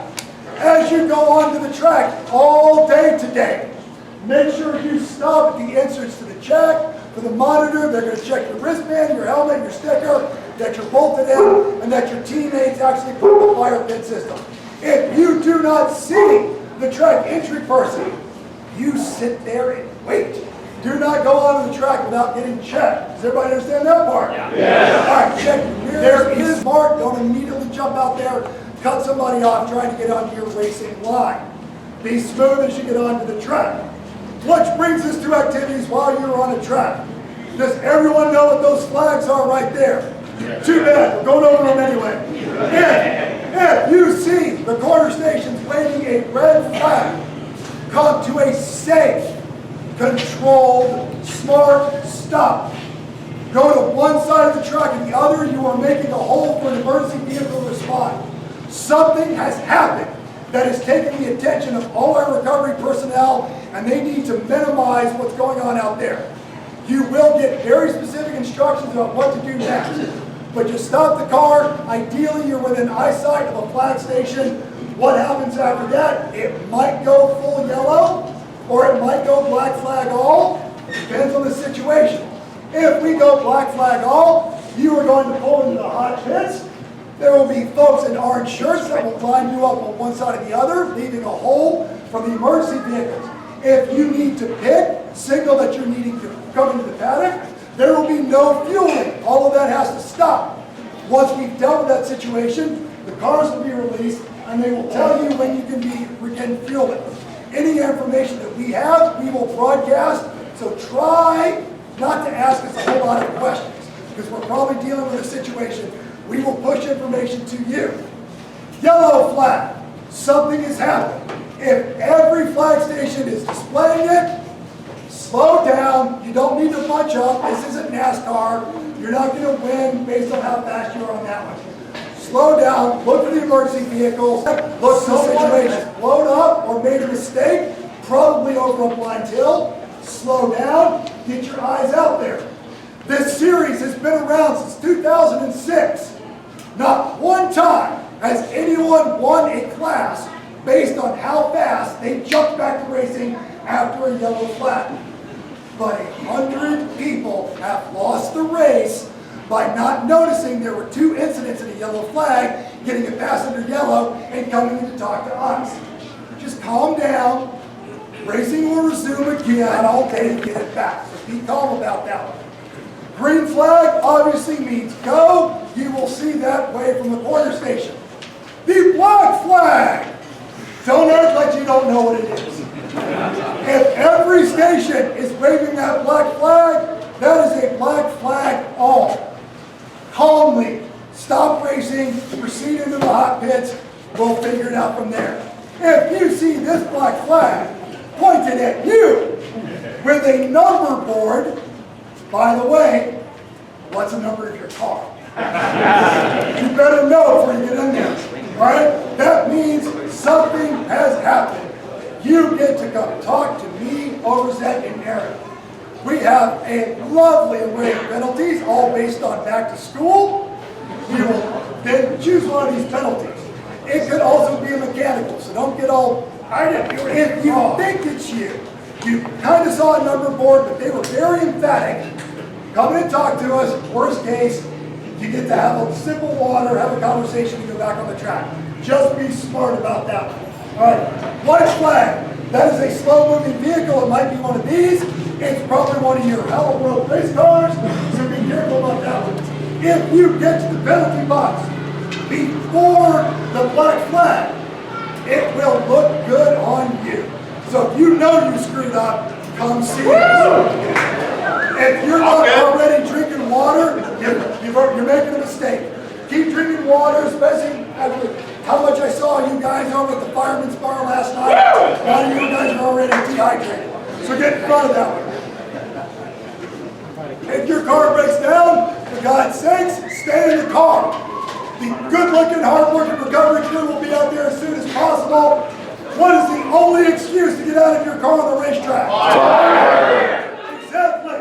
As you go onto the track all day today, make sure you stop at the entrance to the check. For the monitor, they're going to check your wristband, your helmet, your sticker, that you're bolted in, and that your teammates actually put the fire pit system. If you do not see the track entry person, you sit there and wait. Do not go onto the track without getting checked. Does everybody understand that part? Yeah. All right, check your mirrors. There is smart. Don't immediately jump out there, cut somebody off trying to get onto your racing line. Be smooth as you get onto the track. Which brings us to activities while you're on a track. Does everyone know what those flags are right there? Yeah. Too bad. We're going over them anyway. If you see the corner stations waving a red flag, come to a safe, controlled, smart stop. Go to one side of the track and the other, you are making a hole for an emergency vehicle to respond. Something has happened that has taken the attention of all our recovery personnel, and they need to minimize what's going on out there. You will get very specific instructions about what to do next. But you stop the car, ideally you're within eyesight of a flag station. What happens after that? It might go full yellow, or it might go black flag all. Depends on the situation. If we go black flag all, you are going to pull into the hot pits. There will be folks in orange shirts that will line you up on one side or the other, leaving a hole for the emergency vehicles. If you need to pit, signal that you're needing to come into the paddock, there will be no fueling. All of that has to stop. Once we've dealt with that situation, the cars will be released and they will tell you when you can begin fueling. Any information that we have, we will broadcast, so try not to ask us a whole lot of questions, because we're probably dealing with a situation. We will push information to you. Yellow flag, something has happened. If every flag station is displaying it, slow down. You don't need to bunch up. This isn't NASCAR. You're not going to win based on how fast you are on that one. Slow down, look for the emergency vehicles, look for the situation. Blown up or made a mistake, probably over a blind hill. Slow down, get your eyes out there. This series has been around since 2006. Not one time has anyone won a class based on how fast they jumped back to racing after a yellow flag. But 100 people have lost the race by not noticing there were 2 incidents in a yellow flag, getting a pass under yellow, and coming in to talk to us. Just calm down. Racing will resume again all day to get it back. So be calm about that one. Green flag obviously means go. You will see that way from the corner station. The black flag. Don't act like you don't know what it is. If every station is waving that black flag, that is a black flag all. Calmly, stop racing, proceed into the hot pits, we'll figure it out from there. If you see this black flag pointed at you with a number board, by the way, what's the number of your car? You better know before you get in there, all right? That means something has happened. You get to come talk to me, Overzet, and Aaron. We have a lovely array of penalties, all based on back to school. You will then choose one of these penalties. It could also be a mechanical, so don't get all, I didn't do it. If you think it's you kind of saw a number board, but they were very emphatic. Come in and talk to us. Worst case, you get to have a sip of water, have a conversation, and go back on the track. Just be smart about that one. All right, white flag. That is a slow-moving vehicle. It might be one of these. It's probably one of your Hello World race cars, so be careful about that one. If you get to the penalty box before the black flag, it will look good on you. So if you know you screwed up, come see us. If you're not already drinking water, you're making a mistake. Keep drinking water, especially after how much I saw you guys over at the Fireman's Bar last night. A lot of you guys are already dehydrated. So get in front of that one. If your car breaks down, for God's sakes, stay in the car. The good-looking, hard-working recovery crew will be out there as soon as possible. What is the only excuse to get out of your car on the racetrack? Exactly.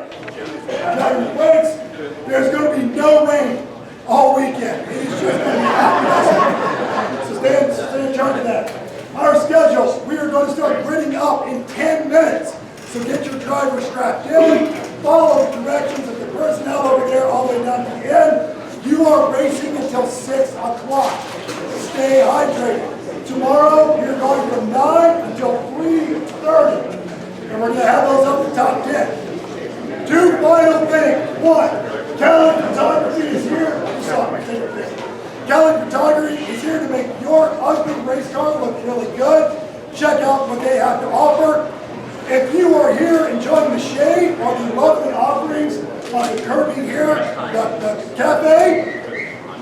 Now your brakes, there's going to be no rain all weekend. It is just going to be hot. So stay in charge of that. Our schedule, we are going to start gritting up in 10 minutes. So get your driver strapped in, follow the directions of the personnel over there all the way down to the end. You are racing until 6 o'clock. Stay hydrated. Tomorrow, you're going from 9 until 3:30. And we're going to have those up the top 10. 2 final things. 1, Callon Photography is here. You saw my favorite thing. Callon Photography is here to make your ugly race car look really good. Check out what they have to offer. If you are here enjoying the shade or the lovely offerings on the curbing here, the cafe,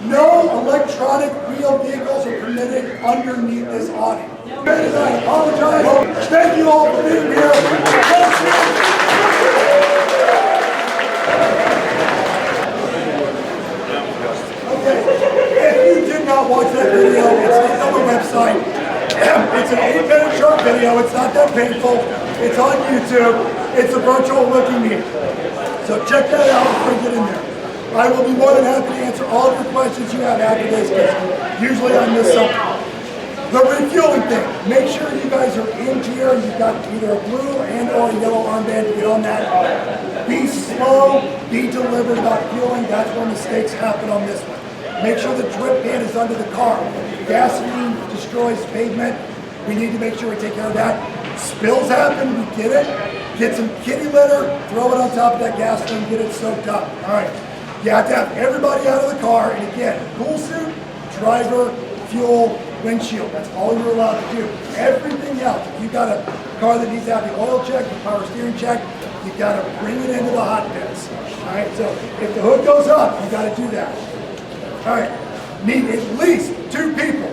no electronic wheeled vehicles are permitted underneath this awning. I apologize. Thank you all for being here. Okay, if you did not watch that video, it's on the website. It's an 8-minute short video. It's not that painful. It's on YouTube. It's a virtual rookie meeting. So check that out before you get in there. I will be more than happy to answer all of your questions you have after this, because usually I miss something. The refueling thing. Make sure you guys are in gear. You've got either a blue and or a yellow armband to get on that. Be slow. Be deliberate about fueling. That's where mistakes happen on this one. Make sure the drip pan is under the car. Gasoline destroys pavement. We need to make sure we take care of that. Spills happen, we get it. Get some kitty litter, throw it on top of that gasoline, get it soaked up. All right. You have to have everybody out of the car, and again, pool suit, driver, fuel, windshield. That's all you're allowed to do. Everything else, if you've got a car that needs to have the oil check, the power steering check, you've got to bring it into the hot pits. All right, so if the hood goes up, you got to do that. All right, need at least 2 people.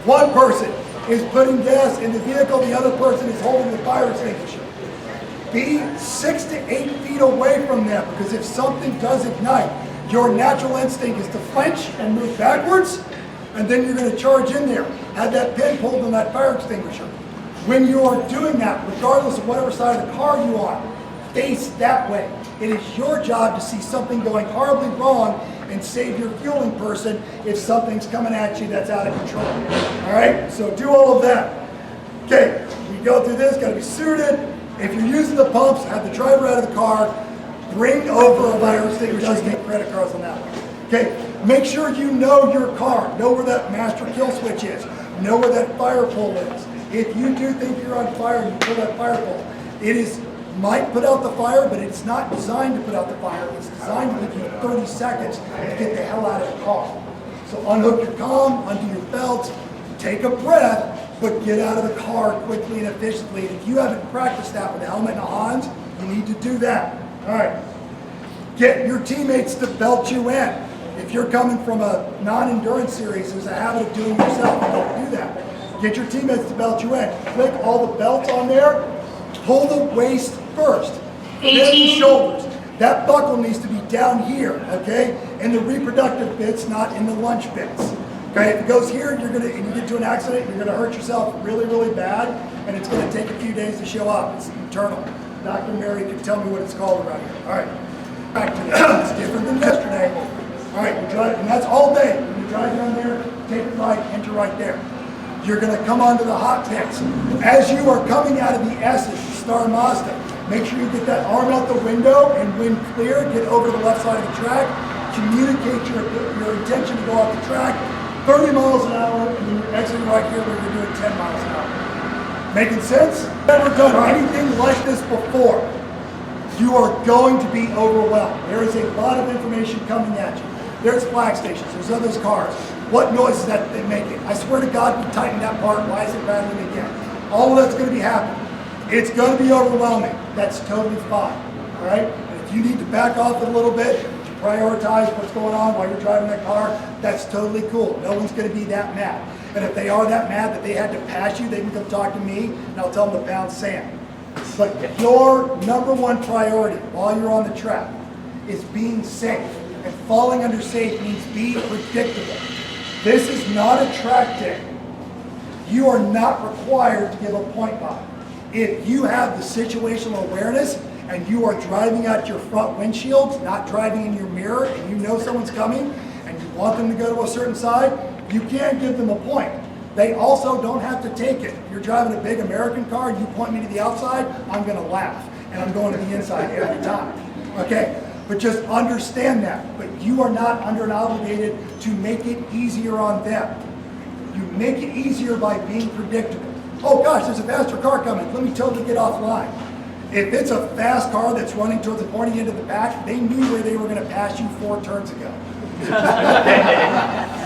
One person is putting gas in the vehicle, the other person is holding the fire extinguisher. Be 6 to 8 feet away from them, because if something does ignite, your natural instinct is to flinch and move backwards, and then you're going to charge in there. Have that pin pulled on that fire extinguisher. When you are doing that, regardless of whatever side of the car you are, face that way. It is your job to see something going horribly wrong and save your fueling person if something's coming at you that's out of control. All right, so do all of that. Okay, we go through this, got to be suited. If you're using the pumps, have the driver out of the car, bring over a fire extinguisher, just get credit cards on that one. Okay, make sure you know your car, know where that master kill switch is, know where that fire pole is. If you do think you're on fire and you pull that fire pole, it might put out the fire, but it's not designed to put out the fire. It's designed to give you 30 seconds to get the hell out of the car. So unhook your comm, undo your belts, take a breath, but get out of the car quickly and efficiently. And if you haven't practiced that with a helmet and a Hans, you need to do that. All right. Get your teammates to belt you in. If you're coming from a non-endurance series, there's a habit of doing yourself. Don't do that. Get your teammates to belt you in. Click all the belts on there. Pull the waist first. Then the shoulders. That buckle needs to be down here, okay? In the reproductive bits, not in the lunge bits. Okay, if it goes here, and you get to an accident, you're gonna hurt yourself really, really bad, and it's gonna take a few days to show up. It's internal. Dr. Mary can tell me what it's called around here. All right, back to this. It's different than yesterday. All right, you drive, and that's all day. When you drive down there, take it right, enter right there. You're gonna come onto the hot pits. As you are coming out of the S's, the Star Mazda, make sure you get that arm out the window and when clear, get over to the left side of the track, communicate your intention to go off the track, 30 miles an hour, and then you're exiting right here where you're doing 10 miles an hour. Making sense? Never done anything like this before. You are going to be overwhelmed. There is a lot of information coming at you. There's flag stations, there's others cars. What noise is that they making? I swear to God, we tightened that part. Why is it rattling again? All of that's going to be happening. It's going to be overwhelming. That's totally fine. All right? And if you need to back off a little bit, to prioritize what's going on while you're driving that car, that's totally cool. No one's going to be that mad. And if they are that mad that they had to pass you, they can come talk to me, and I'll tell them to pound sand. But your number one priority while you're on the track is being safe. And falling under safe means be predictable. This is not a track day. You are not required to give a point by. If you have the situational awareness and you are driving out your front windshield, not driving in your mirror, and you know someone's coming and you want them to go to a certain side, you can give them a point. They also don't have to take it. If you're driving a big American car and you point me to the outside, I'm going to laugh and I'm going to the inside every time. Okay? But just understand that. But you are not obligated to make it easier on them. You make it easier by being predictable. Oh gosh, there's a faster car coming. Let me totally get offline. If it's a fast car that's running towards the pointing end of the back, they knew where they were going to pass you 4 turns ago.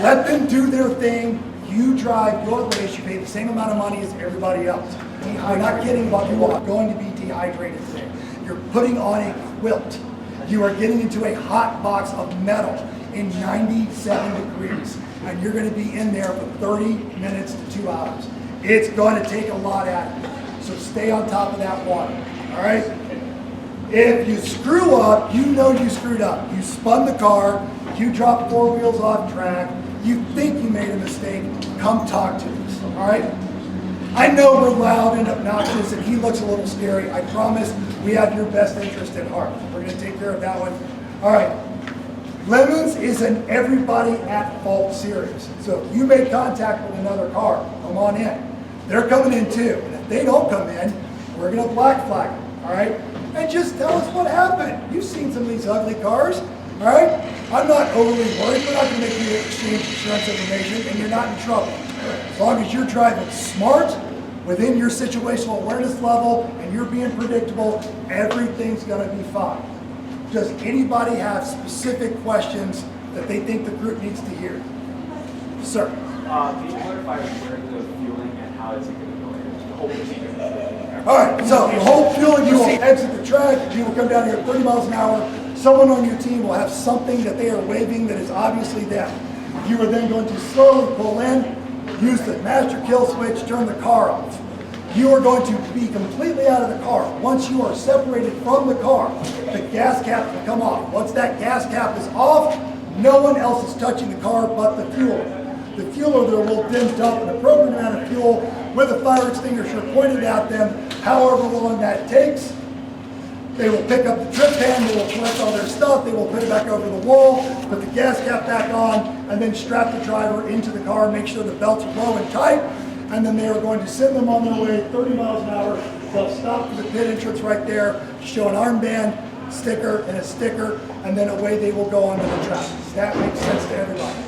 Let them do their thing. You drive your race. You pay the same amount of money as everybody else. You're not kidding about you are going to be dehydrated today. You're putting on a quilt. You are getting into a hot box of metal in 97 degrees, and you're going to be in there for 30 minutes to 2 hours. It's going to take a lot out of you, so stay on top of that water, all right? If you screw up, you know you screwed up. You spun the car, you dropped 4 wheels off track, you think you made a mistake, come talk to us, all right? I know we're loud and obnoxious and he looks a little scary. I promise we have your best interest at heart. We're going to take care of that one. All right. Lemons is an everybody at fault series. So if you make contact with another car, come on in. They're coming in too. And if they don't come in, we're going to black flag them. All right. And just tell us what happened. You've seen some of these ugly cars. All right. I'm not overly worried. We're not going to make you exchange insurance information and you're not in trouble. As long as you're driving smart, within your situational awareness level, and you're being predictable, everything's going to be fine. Does anybody have specific questions that they think the group needs to hear? Sir. Can you clarify where the fueling and how is it going to go in? The whole procedure. All right, so the whole fueling, you will exit the track, you will come down here at 30 miles an hour. Someone on your team will have something that they are waving that is obviously them. You are then going to slowly pull in, use the master kill switch, turn the car off. You are going to be completely out of the car. Once you are separated from the car, the gas cap will come off. Once that gas cap is off, no one else is touching the car but the fueler. The fueler there will then dump an appropriate amount of fuel with a fire extinguisher pointed at them, however long that takes. They will pick up the trip pan, they will collect all their stuff, they will put it back over the wall, put the gas cap back on, and then strap the driver into the car, make sure the belts are low and tight, and then they are going to send them on their way 30 miles an hour. They'll stop for the pit entrance right there, show an armband, sticker, and a sticker, and then away they will go onto the track. Does that make sense to everybody?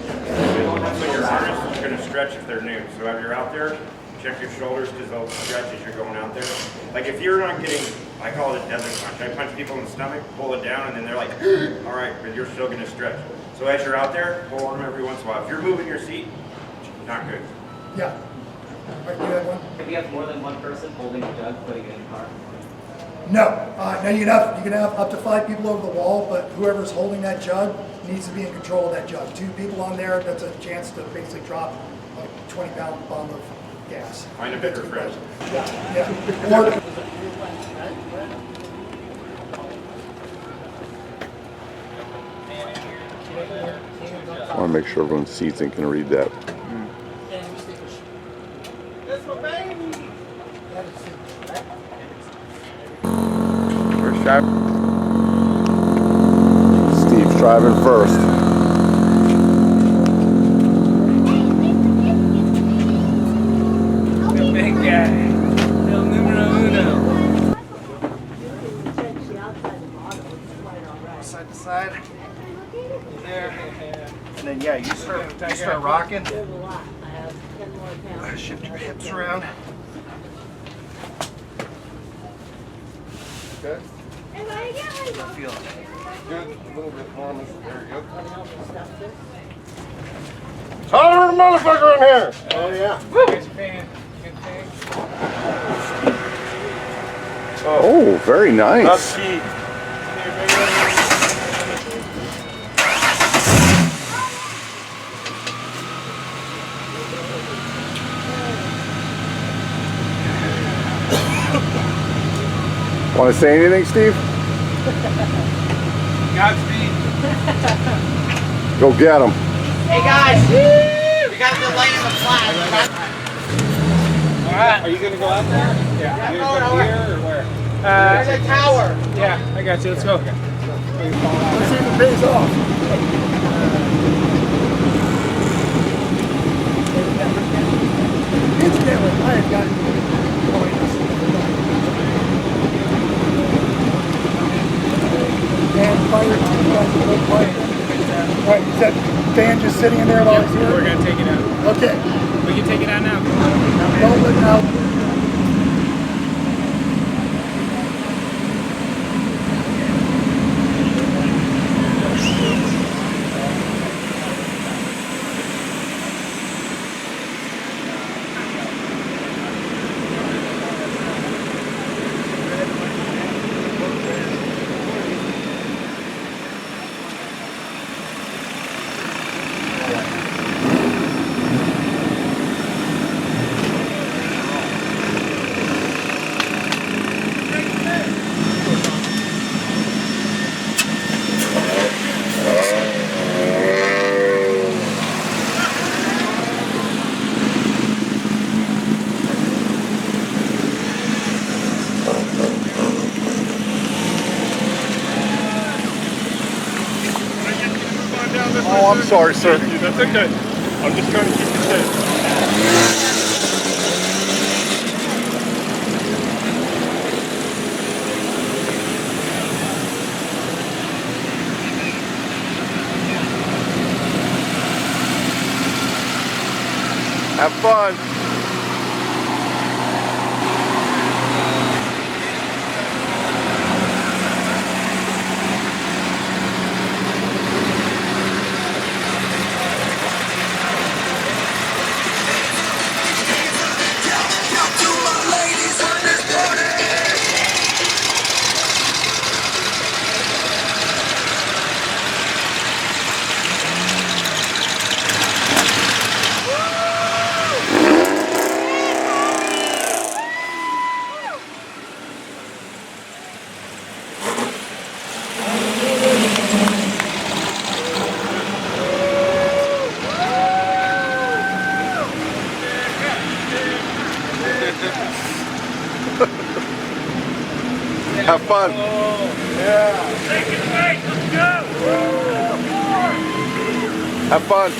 So your harness is going to stretch if they're new. So if you're out there, check your shoulders because they'll stretch as you're going out there. Like if you're not getting, I call it a desert punch. I punch people in the stomach, pull it down, and then they're like, all right, but you're still going to stretch. So as you're out there, pull on them every once in a while. If you're moving your seat, not good. Yeah. Right, you have one? If you have more than one person holding a jug, putting it in the car? No. Now you can have up to 5 people over the wall, but whoever's holding that jug needs to be in control of that jug. 2 people on there, that's a chance to basically drop like a 20-pound bomb of gas. Find a bigger friend. Yeah. Or, I want to make sure everyone sees and can read that. First driver. Steve's driving first. The big guy. El numero uno. Side to side. There. And then yeah, you start rocking. Shift your hips around. Okay. I feel it. Good. A little bit more. There you go. Holler the motherfucker in here. Oh yeah. Good fan. Oh, very nice. That's key. Want to say anything, Steve? Godspeed. Go get him. Hey guys, we got a delay in the flag. Alright. Are you gonna go out there? Yeah. You gonna go here or where? There's a tower. Yeah, I got you. Let's go. let's see if it pays off. Incidentally, I have gotten and fire team guys are both fighting. Right, is that fan just sitting in there while he's here? We're gonna take it out. Okay. We can take it out now. Don't look out. Oh, I'm sorry, sir. That's okay. I'm just trying to keep you safe. Have fun. Have fun. Have fun.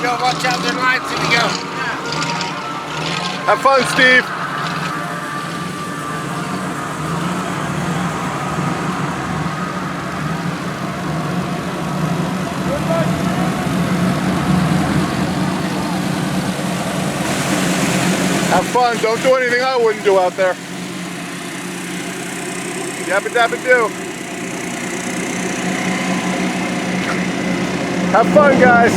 Joe, watch out, their lines to go. Have fun, Steve. Have fun. Don't do anything I wouldn't do out there. Yabba dabba do. Have fun, guys.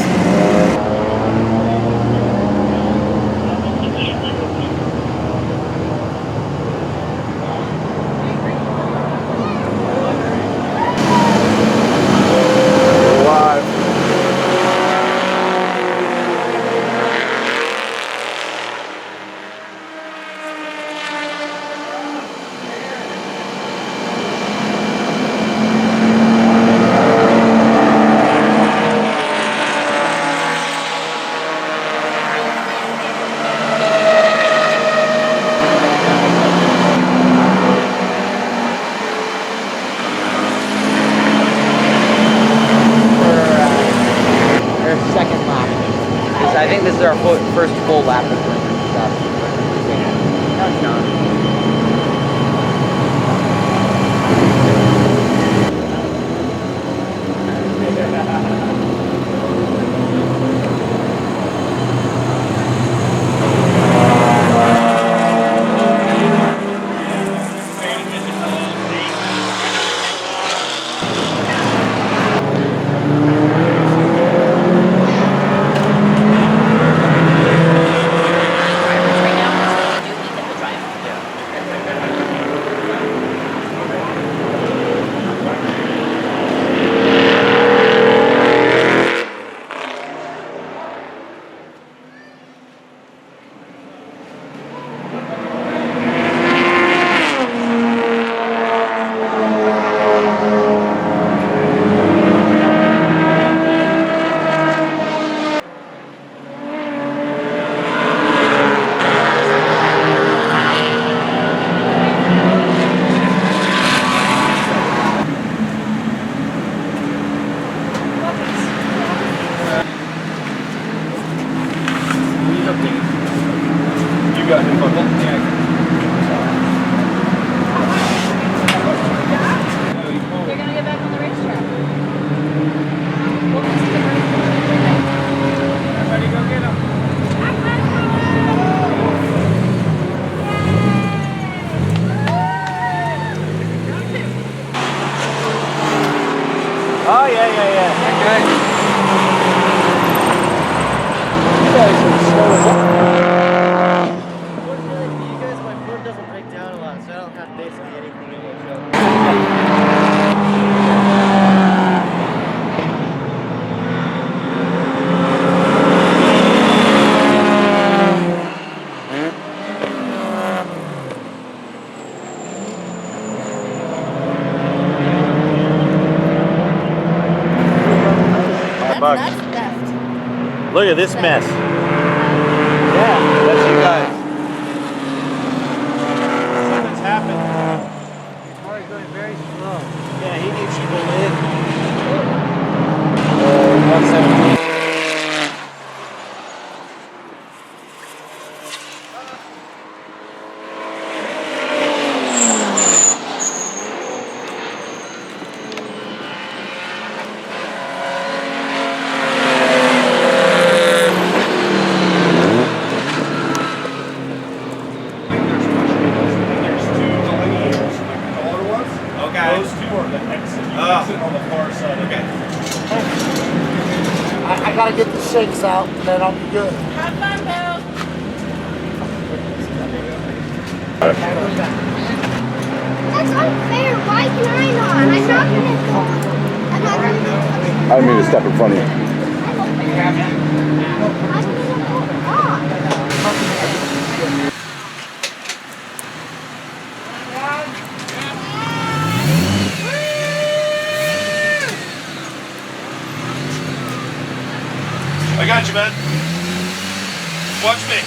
Second lap. I think this is our first full lap of stuff. No, it's not. Oh, yeah. Okay. You guys are slow as up. Unfortunately for you guys, my Ford doesn't break down a lot, so I don't have basically anything in the show. That's theft. Look at this mess. Yeah, that's you guys. Something's happened. His car is going very slow. Yeah, he needs to go in. 117. Those two are the exit. You exit on the far side. Okay. I gotta get the shakes out, and then I'll be good. Have fun, Bill. That's unfair. Why can I not? I'm not gonna go. I'm not gonna go. I didn't mean to step in front of you. I got you, man. Watch me.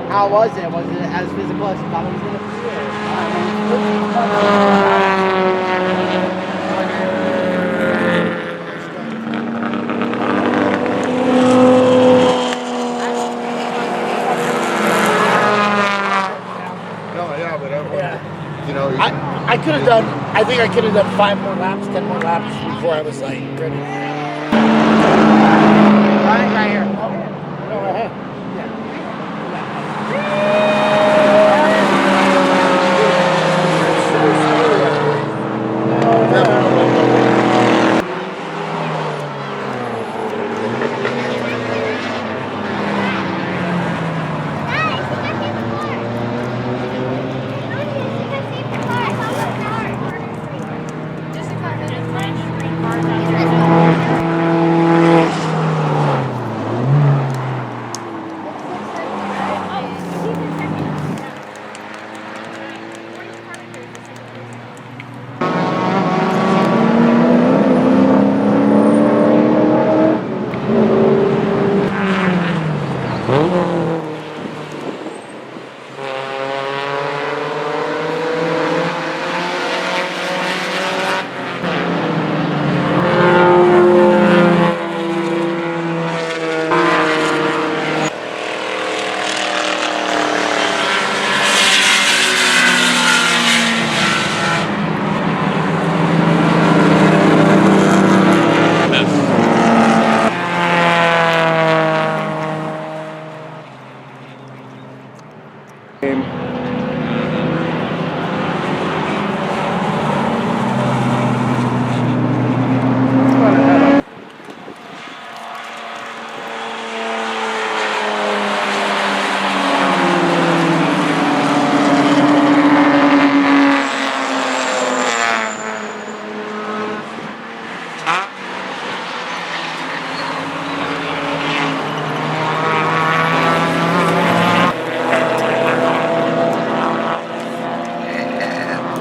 How was it? Was it as physical as you thought it was going to I could have done, I think I could have done 5 more laps, 10 more laps before I was like ready. Right here. Go ahead.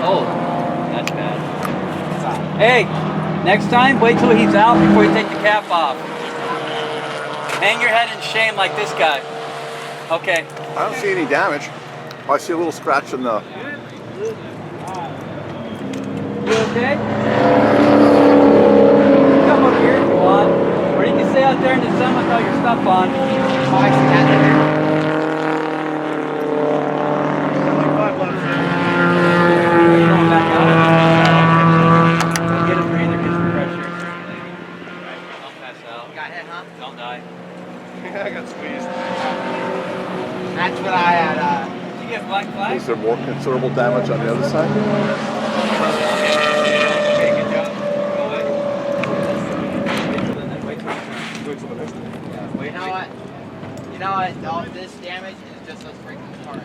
Oh, that's bad. Hey, next time, wait till he's out before you take the cap off. Hang your head in shame like this guy. Okay. I don't see any damage. I see a little scratch in the... You okay? Come over here if you want. Or you can stay out there in the sun with all your stuff on. Oh, I see that there. Get a breather, get some pressure. Don't pass out. Got hit, huh? Don't die. I got squeezed. That's what I had. Did you get black flag? Is there more considerable damage on the other side? Okay, good job. Go away. Wait till the next one. Yeah, wait. You know what? You know what? All this damage is just us breaking the car.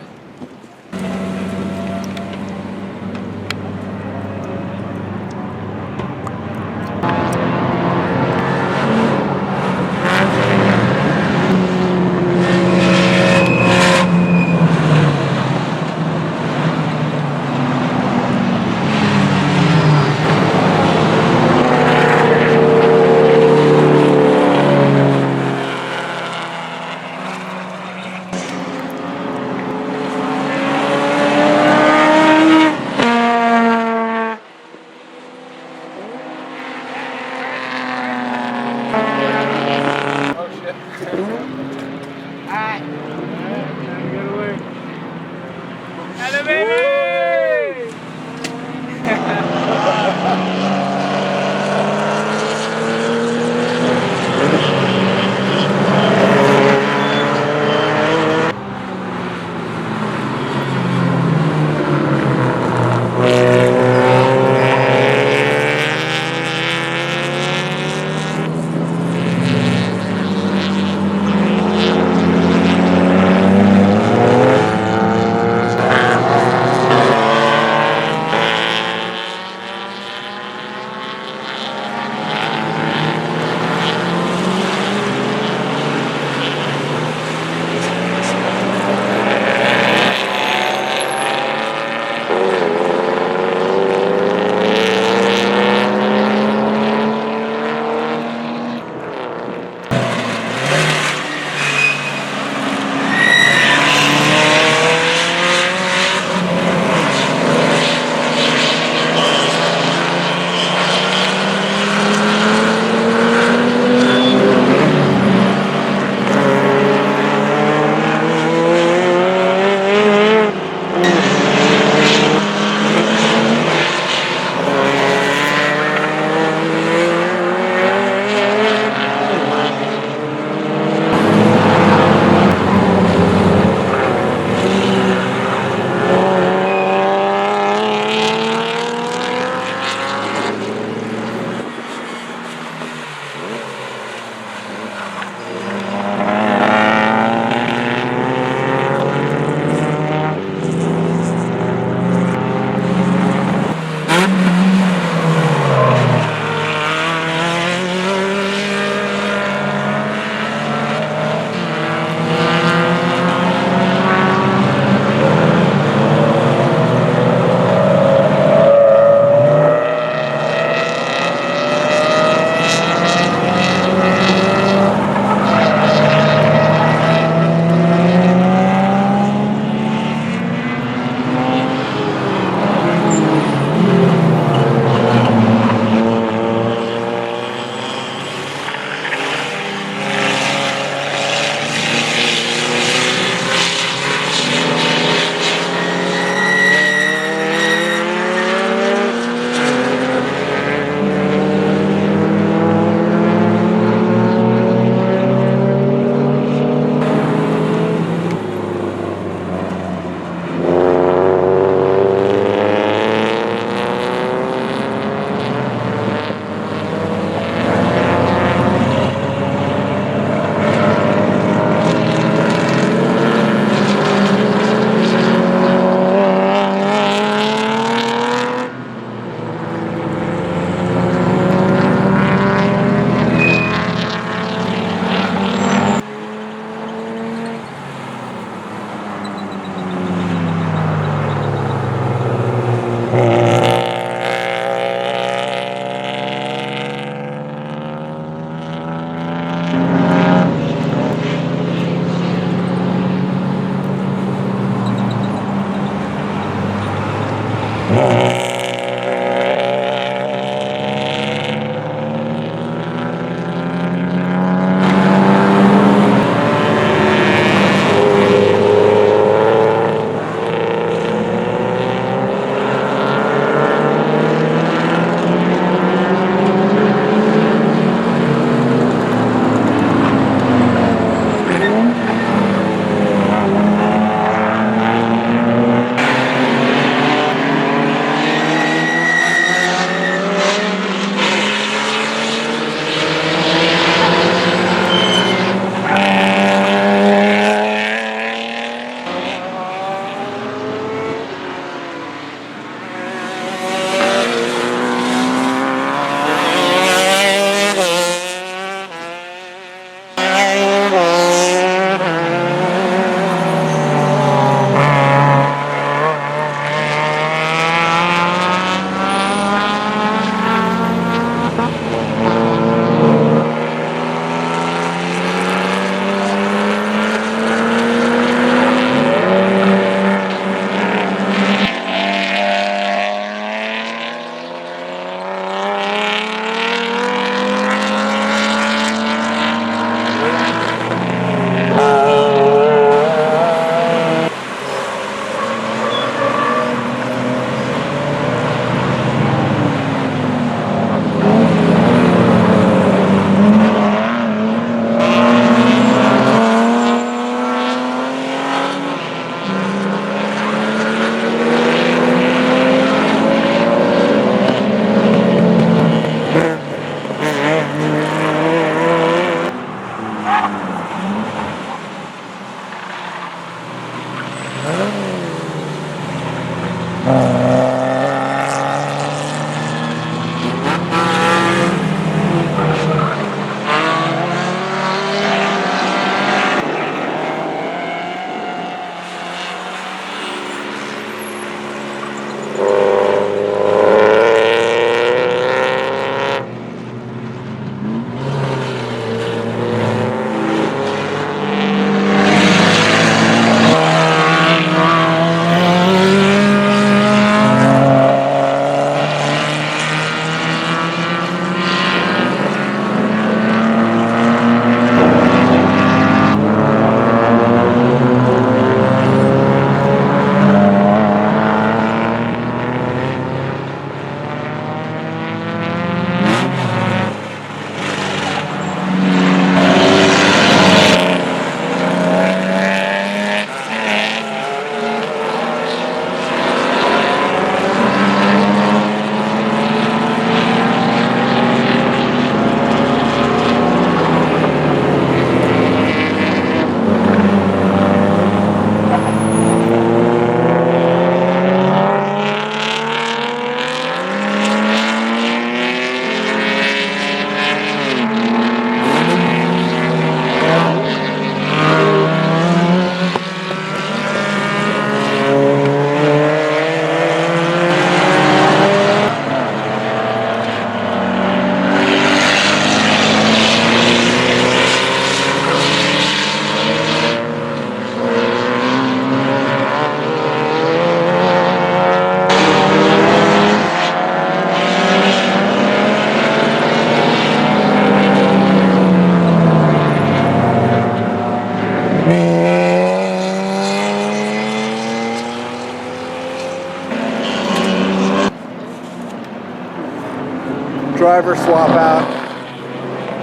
driver swap out.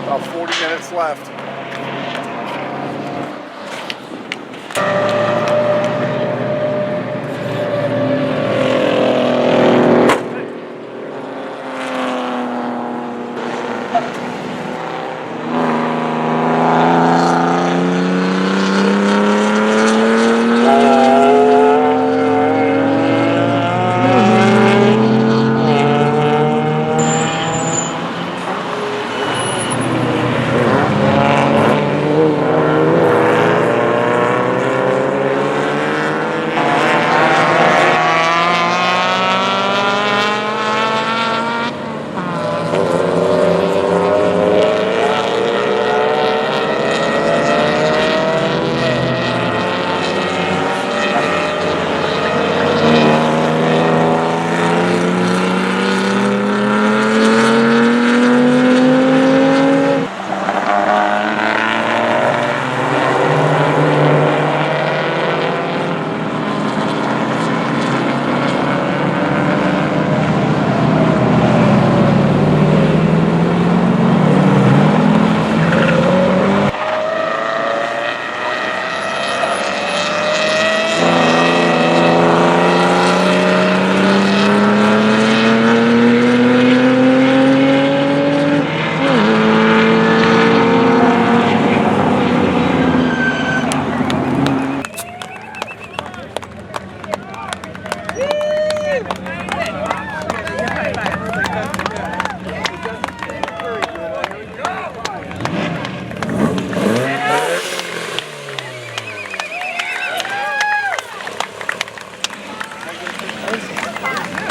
About 40 minutes left.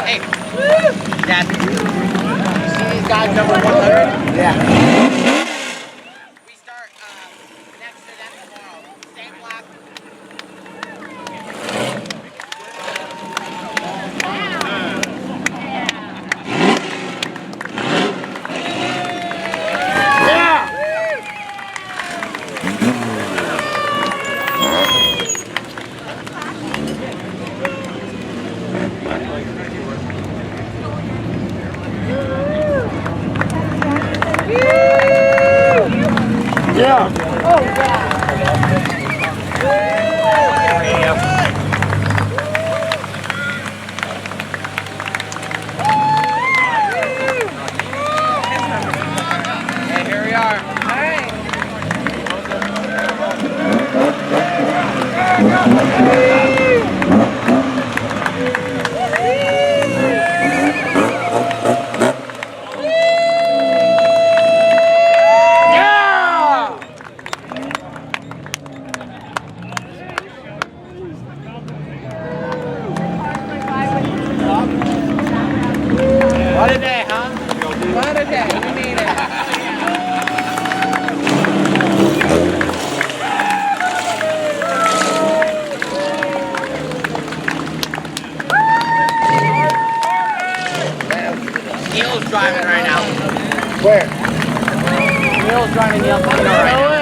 Hey, Dad, you see these guys number 100? Yeah. We start next to them tomorrow. Same block. Yeah. Oh, yeah. Hey, here we are. All right. What a day, huh? What a day. We made it. Neil's driving right now. Where? Neil's driving the El Camino right now.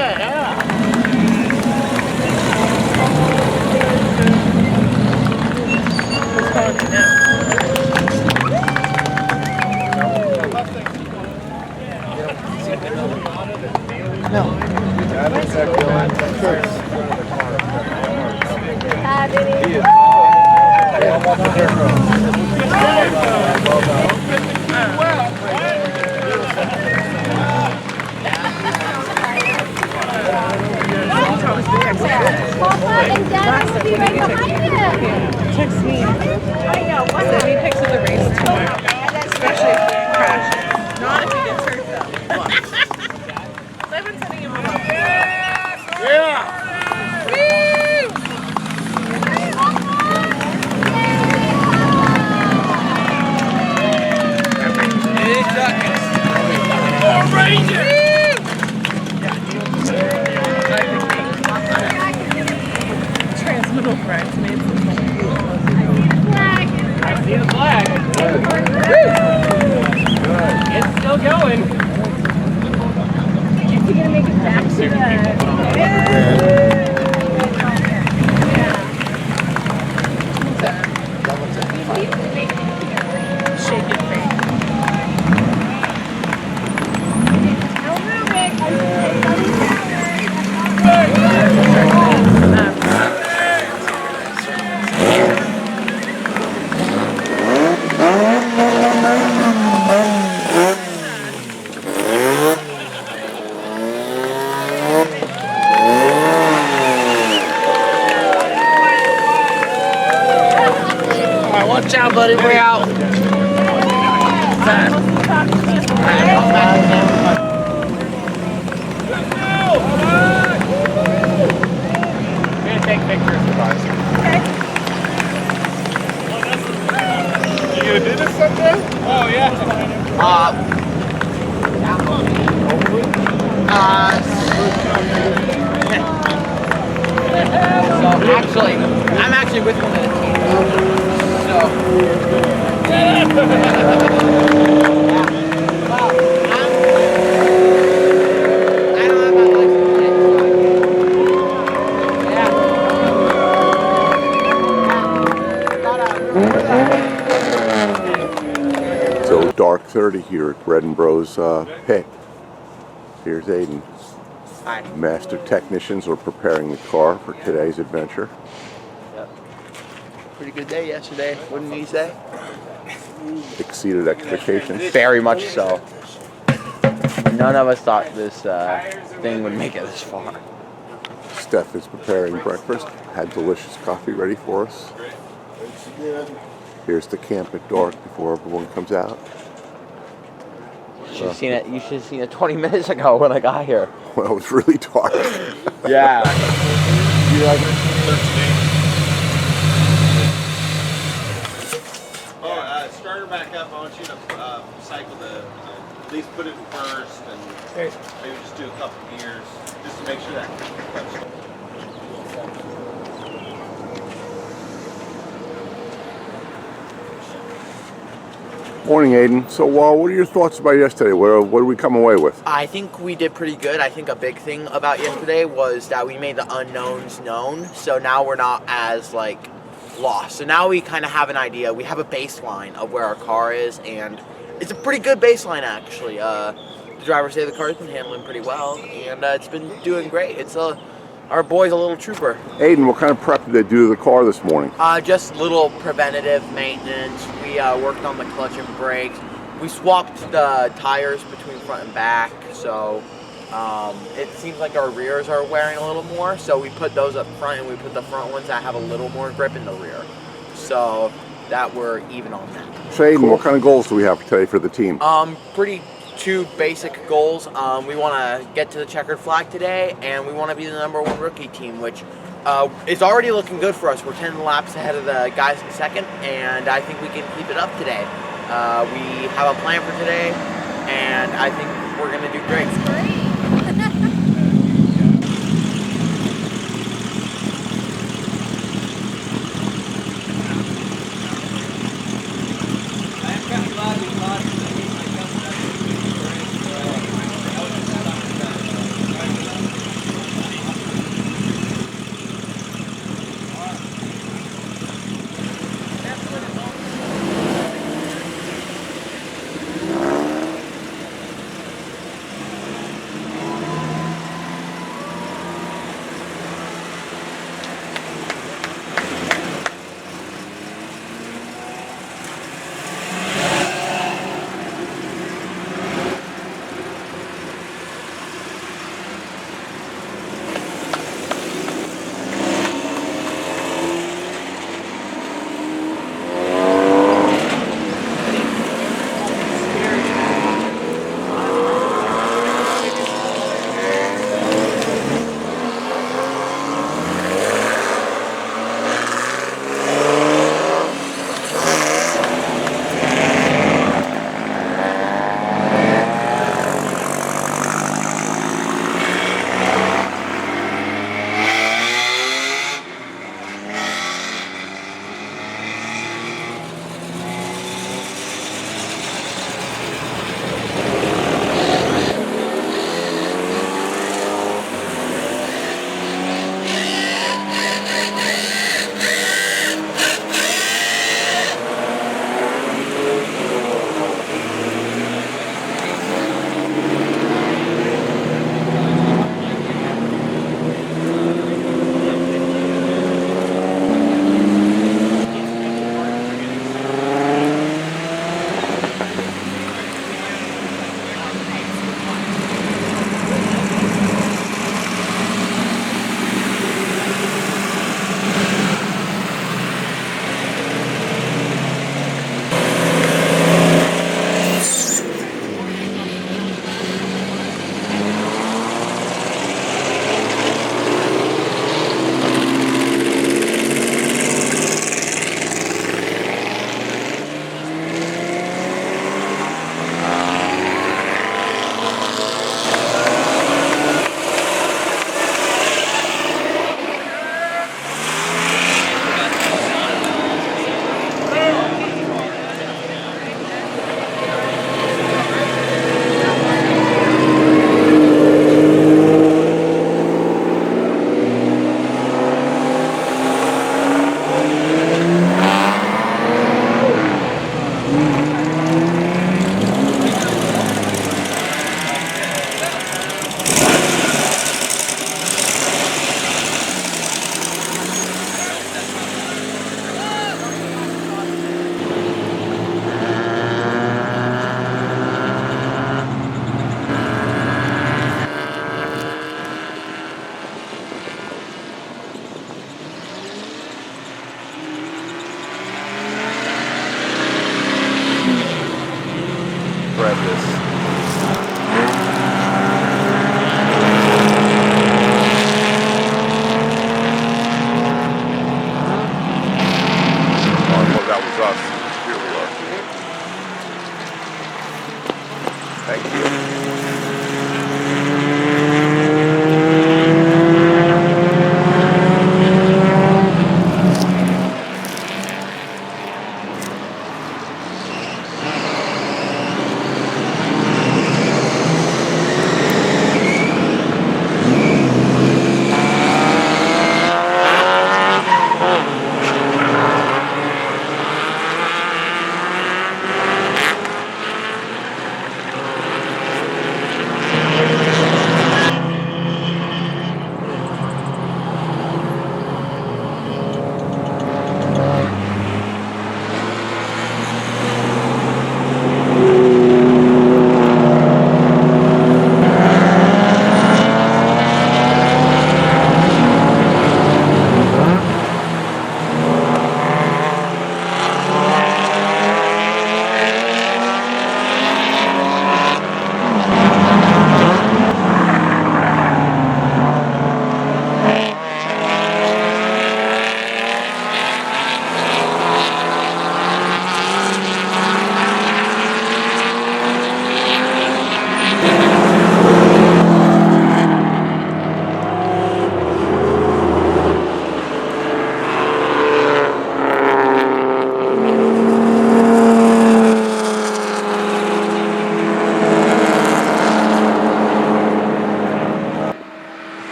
And Dad will be right behind him. Text me. I know. Send me pics of the race tomorrow. Especially if we crash. Not if he gets hurt though. So I've been sending him a lot. Yeah. Transmittal friends made some. Flag. Watch out, buddy. We're out. We're gonna take pictures of us. You gonna do this someday? Oh yeah. So actually, I'm actually with one of the teams. So. So dark 30 here at Bread and Bros pit. Here's Aiden. Hi. Master technicians are preparing the car for today's adventure. Yep. Pretty good day yesterday, wouldn't you say? Exceeded expectations. Very much so. None of us thought this thing would make it this far. Steph is preparing breakfast. Had delicious coffee ready for us. Here's the camp at dark before everyone comes out. You should have seen it 20 minutes ago when I got here. Well, it was really dark. Yeah. You like Start her back up. I want you to cycle at least put it in first and maybe just do a couple gears just to make sure that cuts. Morning, Aiden. So, what are your thoughts about yesterday? What did we come away with? I think we did pretty good. I think a big thing about yesterday was that we made the unknowns known. So now we're not as lost. So now we kind of have an idea. We have a baseline of where our car is, and it's a pretty good baseline actually. The drivers say the car's been handling pretty well, and it's been doing great. Our boy's a little trooper. Aiden, what kind of prep did they do to the car this morning? Just little preventative maintenance. We worked on the clutch and brakes. We swapped the tires between front and back, so it seems like our rears are wearing a little more. So we put those up front, and we put the front ones that have a little more grip in the rear, so that we're even on that. So, Aiden, what kind of goals do we have today for the team? Two basic goals. We want to get to the checkered flag today, and we want to be the #1 rookie team, which is already looking good for us. We're 10 laps ahead of the guys in second, and I think we can keep it up today. We have a plan for today, and I think we're going to do great. us. Here we are. Thank you.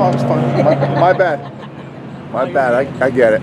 Oh, it's fine. My bad. My bad. I get it.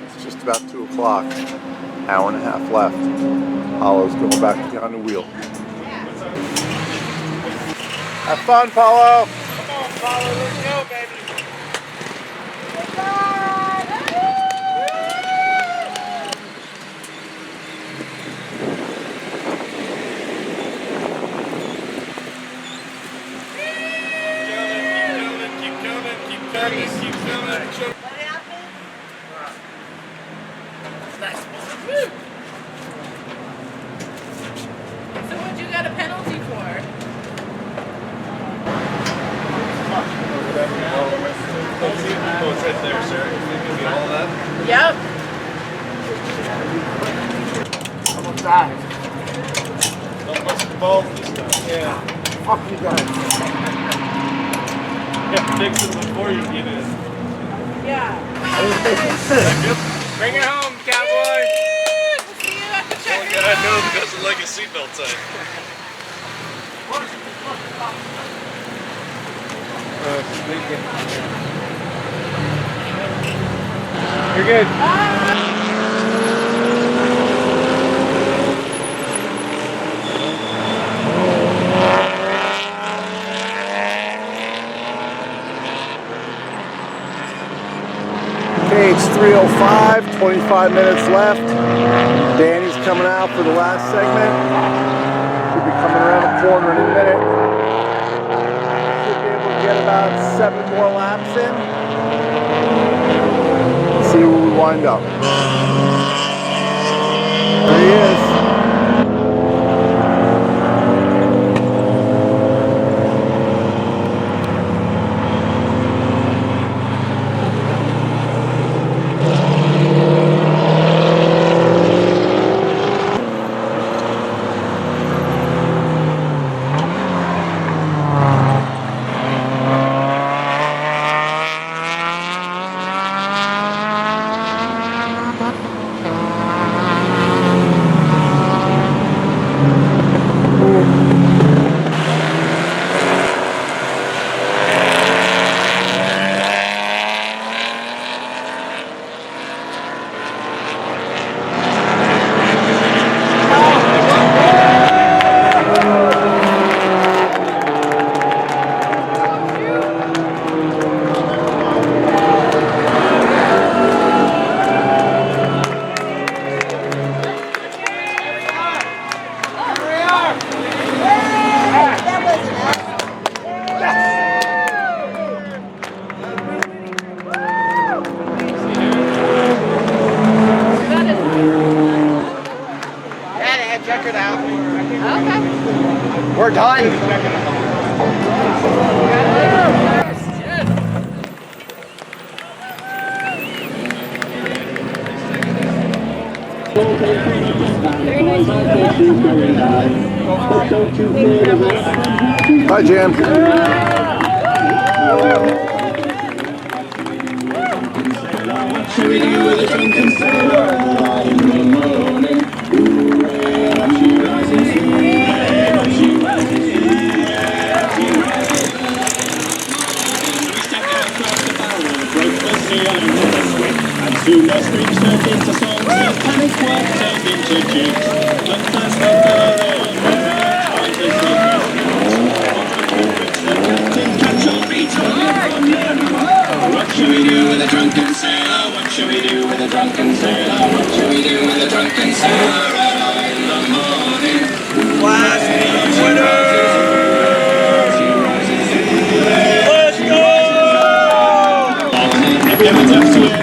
It's just about 2 o'clock. Hour and a half left. Paulo's going back behind the wheel. Have fun, Paulo. Come on, Paulo, let's go, baby. So what you got a penalty for? Oh, it's right there, sir. Give me all that. Yep. Almost died. Don't bust the balls this time. Yeah. Fuck you guys. Yeah, fix it before you get in. Yeah. Bring it home, cowboy. See you at the check. Only guy I know who doesn't like his seatbelt tight. You're good. Okay, it's 3:05, 25 minutes left. Danny's coming out for the last segment. Should be coming around the corner in a minute. Should be able to get about 7 more laps in. See where we wind up. There he is. Check it out. Okay. We're done. Hi, Jim. Should we do with a drunken sailor in the morning? Hooray, up she rises, hooray, up she rises, hooray, up she rises. We stepped out across the barrel, broke the seal and took a swing, and soon our screams turned into songs, and panic work turned into jigs. But first we fell on tried to save us. The captain catch on beats on what shall we do with a drunken sailor? What shall we do with a drunken sailor? What shall we do with a drunken sailor? Early in the morning, last winner! Let's go! Everyone's up to it.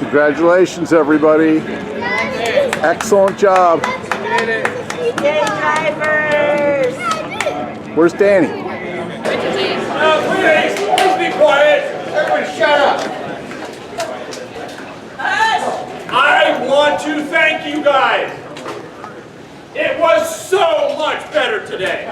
Congratulations, everybody. Excellent job. Drivers! Where's Danny? Please be quiet. Everybody shut up. I want to thank you guys. It was so much better today.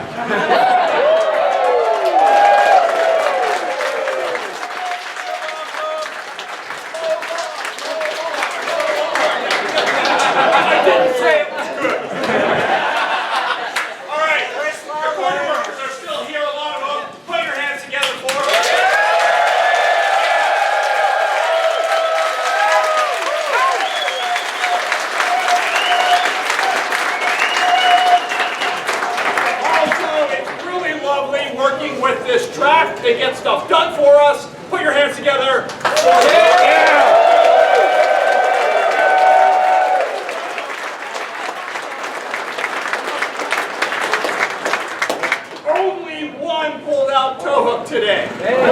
I didn't say it was good. All right, your corner workers are still here, a lot of them. Put your hands together for them. Also, it's really lovely working with this track. They get stuff done for us. Put your hands together for him. Only one pulled out tow hook today. And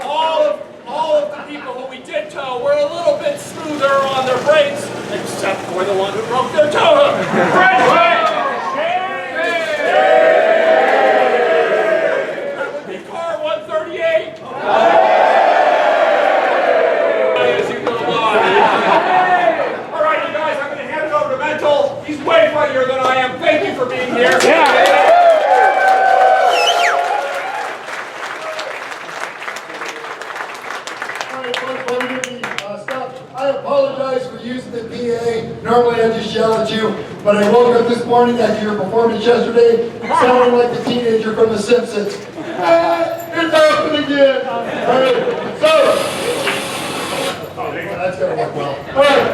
all of the people who we did tow were a little bit smoother on their brakes, except for the one who broke their tow hook. That would be car 138. As you go on. All right, you guys, I'm going to hand it over to Mental. He's way funnier than I am. Thank you for being here. I apologize for using the PA. Normally I just yell at you, but I woke up this morning after your performance yesterday sounding like the teenager from The Simpsons. It's happening again. All right, so that's gonna work well. All right,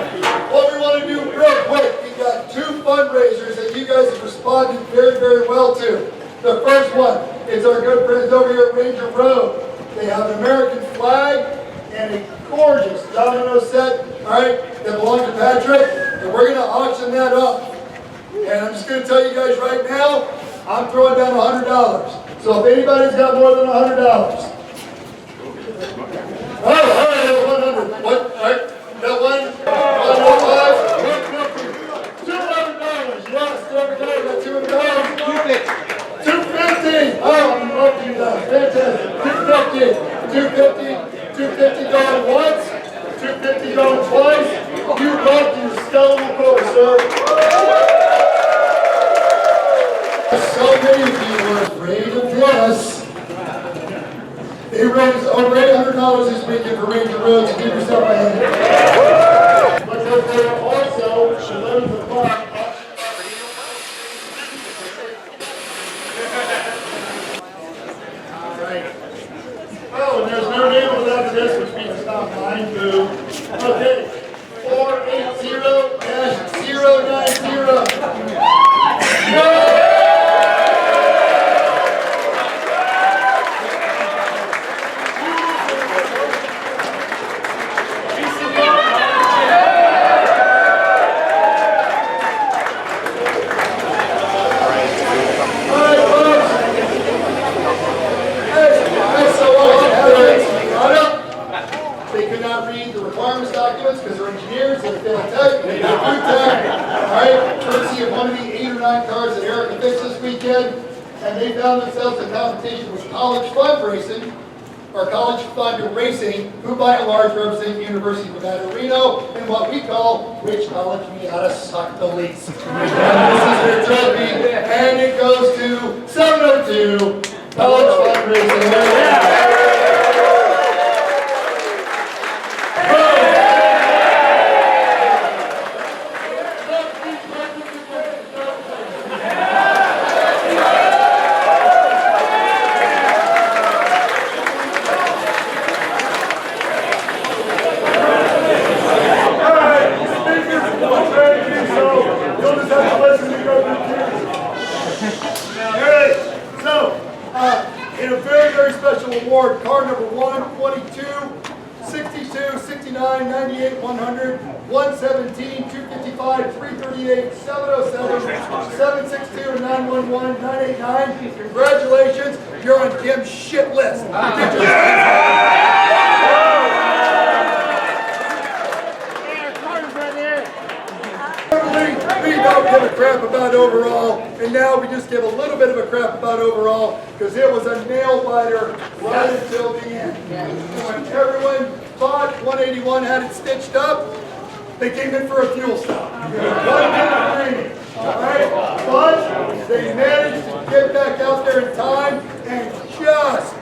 what we want to do real quick, we got two fundraisers that you guys have responded very, very well to. The first one is our good friends over here at Ranger Road. They have an American flag and a gorgeous domino set, all right, that belongs to Patrick, and we're going to auction that up. And I'm just going to tell you guys right now, I'm throwing down $100. So if anybody's got more than $100. Oh, all right, 100. What? All right, that one, 105, $200. Yes, $200. That's $200. 250. Oh, I'm up to you now. Fantastic. 250. 250 going once, 250 going twice. You rocked your skeletal core, sir. So many of you were afraid of this. They raised over $800 this weekend for Ranger Roads. Give yourself a hand. But they were also 11 o'clock. Oh, and there's no name without this, which means it's not mine, boo. Okay, 480-090. Because they're engineers, they failed tech, they did good tech, alright, courtesy of one of the 8 or 9 cars that Erica fixed this weekend, and they found themselves in competition with College Fund Racing, or College Fund Racing, who by and large represent the University of Nevada, Reno, in what we call, which college we ought to suck the least. And this is their trophy, and it goes to 702, College Fund Racing. award number 1, 22, 62, 69, 98, 100, 117, 255, 338, 707, 762, and 911, 989. Congratulations, you're on Tim's shit list. We don't give a crap about overall, and now we just give a little bit of a crap about overall because it was a nail biter right until the end. When everyone thought 181 had it stitched up, they came in for a fuel stop. Alright, but they managed to get back out there in time and just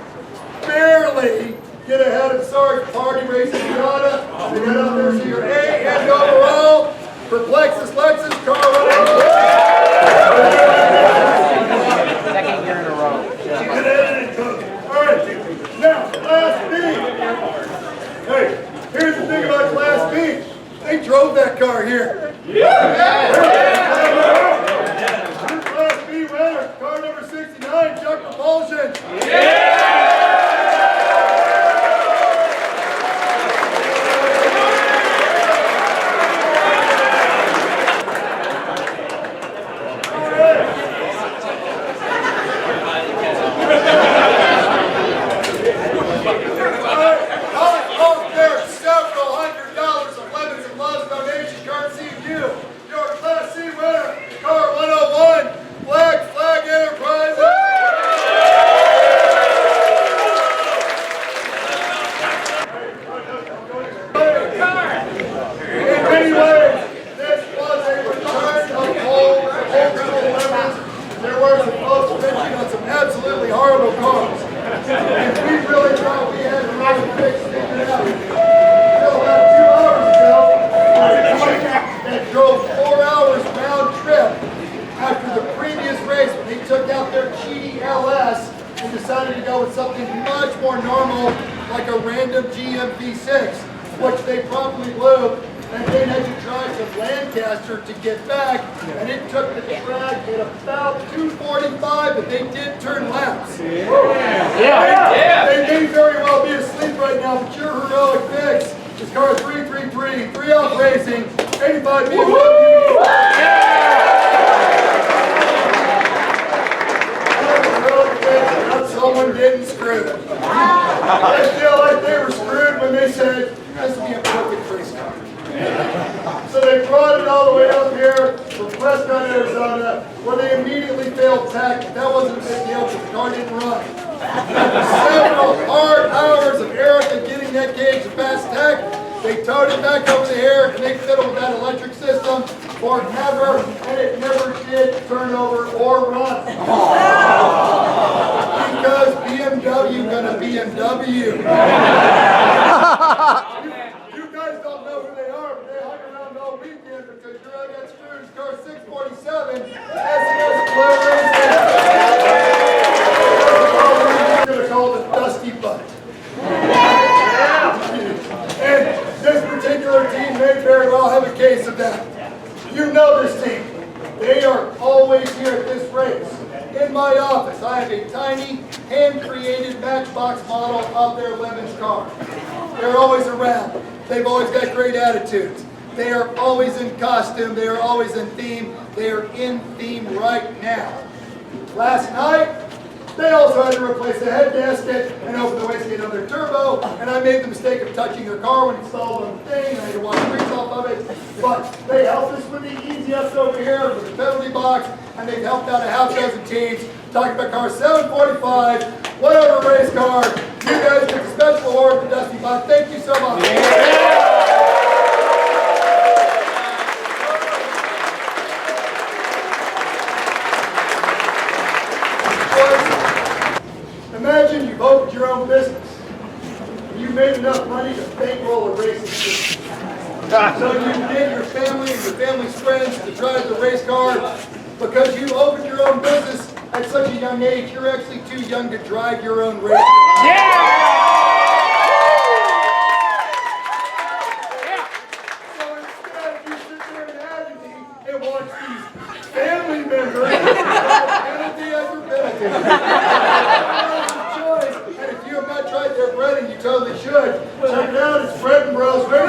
barely get ahead of Sarge Party Racing Miata. They got out there to your A and overall. Perplexus Lexus car running. Second year in a row. Alright, now Class B. Hey, here's the thing about Class B. They drove that car here. Class B winner, car number 69, Chuck Propulsion. Absolutely horrible cars. And we really thought we had the right fix figured out. Until about 2 hours ago, that drove 4 hours round trip after the previous race when they took out their Cheetah LS and decided to go with something much more normal like a random GM V6, which they promptly blew. And then had to drive to Lancaster to get back, and it took the track at about 2:45, but they did turn laps. They may very well be asleep right now, but your heroic fix is car 333, 3 Out Racing, 85 BMW. Someone didn't screw them. I feel like they were screwed when they said, this will be a perfect race car. So they brought it all the way up here from Prescott, Arizona, where they immediately failed tech. That wasn't a big deal because the car didn't run. After several hard hours of Erica getting that gauge to fast tech, they towed it back over the here and they fiddled with that electric system forever, and it never did turn over or run. Because BMW gonna BMW. You guys don't know who they are, but they hung around all weekend because your I got screwed. Car 647, SMS Blue Racing. We're gonna call it Dusty Butt. And this particular team may very well have a case of that. You know this team. They are always here at this race. In my office, I have a tiny, hand-created Matchbox model of their Lemons car. They're always around. They've always got great attitudes. They are always in costume. They are always in theme. They are in theme right now. Last night, they also had to replace the head gasket and open the wastegate of their turbo, and I made the mistake of touching their car when it stalled on the thing, and I had to wash the grease off of it. But they helped us with the easiest over here with the penalty box, and they've helped out a half dozen teams. Talking about car 745, whatever race car. You guys get the special award for Dusty Butt. Thank you so much. Imagine you've opened your own business. You made enough money to bankroll a racing system. So you get your family and your family's friends to drive the race car. Because you opened your own business at such a young age, you're actually too young to drive your own race car. So instead, you sit there and agony and watch these family members penalty after penalty. And if you have not tried their good. Check it out, it's Brendan Bros Racing.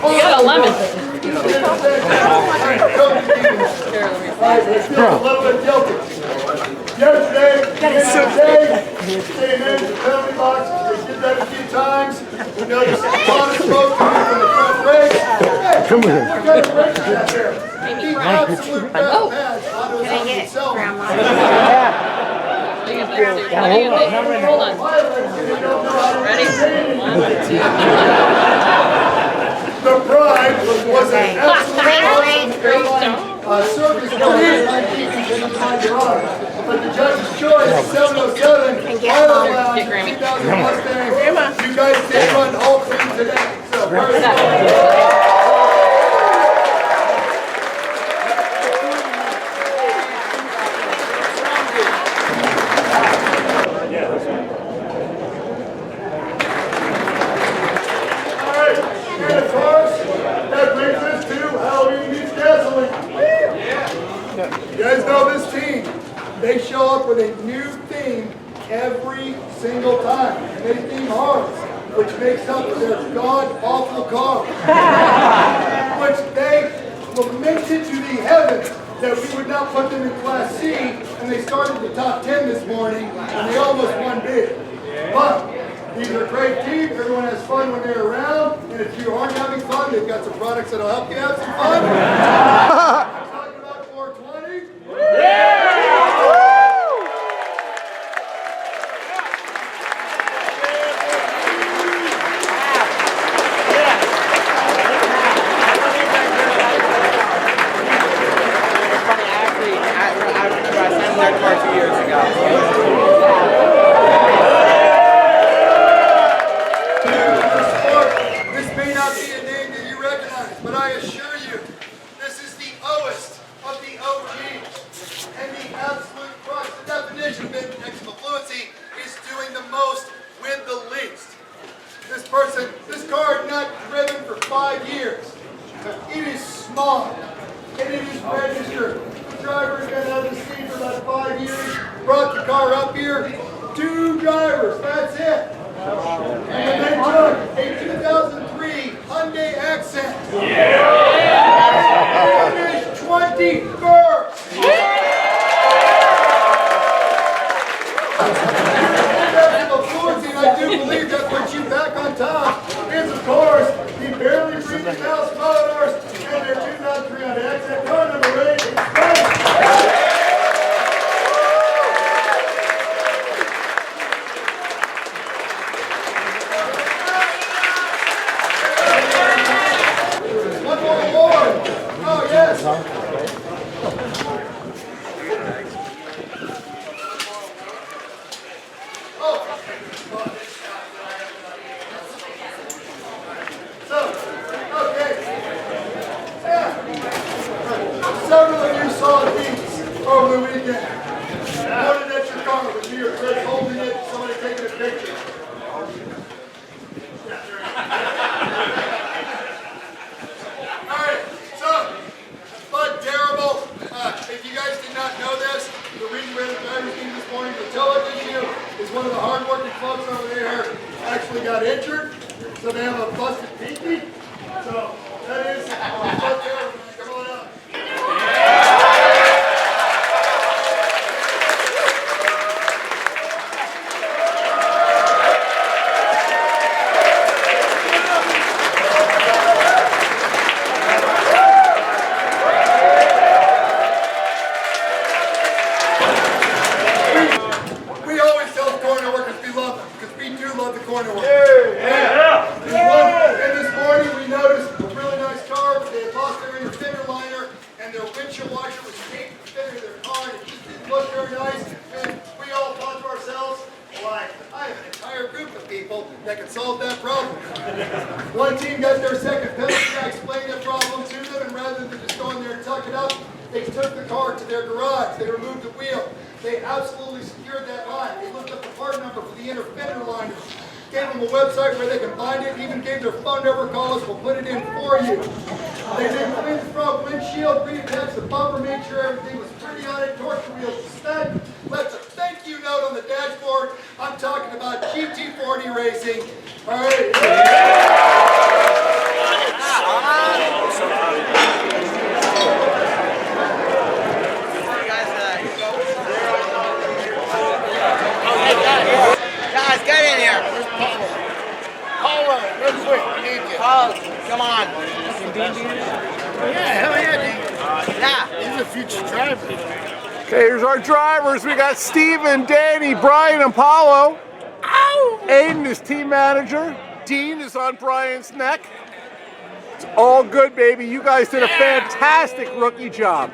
You got a lemon. Let's feel a little bit guilty. Yesterday, staying in the penalty box. We did that a few times. We noticed a lot of smoke coming from the front brakes. Hey, Come here. what kind of brakes is that there? The absolute best patch onto his own himself. Hold on. Ready? 1, 2, 3. The Pride was an absolute circus garage. But the judge's choice, 707, Pilot Lounge, 2000 Mustang. You guys did run all three today. So, very well. You guys know this team. They show up with a new theme every single time. And they theme hearts, which makes up for their god-awful car. Which they lamented to the heavens that we would not put them in Class C, and they started the top 10 this morning, and they almost won big. But these are great teams. Everyone has fun when they're around, and if you aren't having fun, they've got some products that'll help you have some fun. I'm talking about 420. This may not be a name that you recognize, but I assure you, this is the O-est of the OGs. And the absolute crux, the definition of maximum fluency is doing the most with the least. This car had not driven for 5 years. It is small, and it is registered. The driver has been on the scene for about 5 years, brought the car up here, 2 drivers, that's it. And then they took a 2003 Hyundai Accent. Finished 21st. I do believe that puts you back on top is, of course, the barely breathing Mouse Motors and their 2003 Hyundai Accent. Car number 8 is one more award. Oh, yes. Several of you saw these over the weekend. Pointed at your car with your kids holding it, somebody taking a picture. Alright, so, Bud Terrible. If you guys did not know this, the reason we had the drivers meeting this morning, the tow issue is one of the hard-working folks over there actually got injured, so they have a busted pinky. So, that is Bud Terrible. Come on up. We always tell the corner workers we love them, because we do love the corner workers. And this morning we noticed a really nice car. They had lost their inner fender liner, and their windshield washer was taped to the fender of their car, and it just didn't look very nice, and we all thought to ourselves, why, I have an entire group of people that can solve that problem. One team got their second penalty. I explained that problem to them, and rather than just go in there and tuck it up, they took the car to their garage. They removed the wheel. They absolutely secured that line. They looked up the part number for the inner fender line, gave them a website where they can find it, even gave their phone number, call us, we'll put it in for you. They did clean the front windshield, reattached the bumper, made sure everything was pretty on it, torque the wheels to stud, left a thank you note on the dashboard. I'm talking about GT40 racing. All right. Guys, get in here. Paul, real quick, I need you. Oh, come on. Yeah, hell yeah, Dean. Yeah. He's a future driver. Okay, here's our drivers. We got Steven, Danny, Brian, and Paulo. Ow! Aiden is team manager. Dean is on Brian's neck. It's all good, baby. You guys did a fantastic rookie job.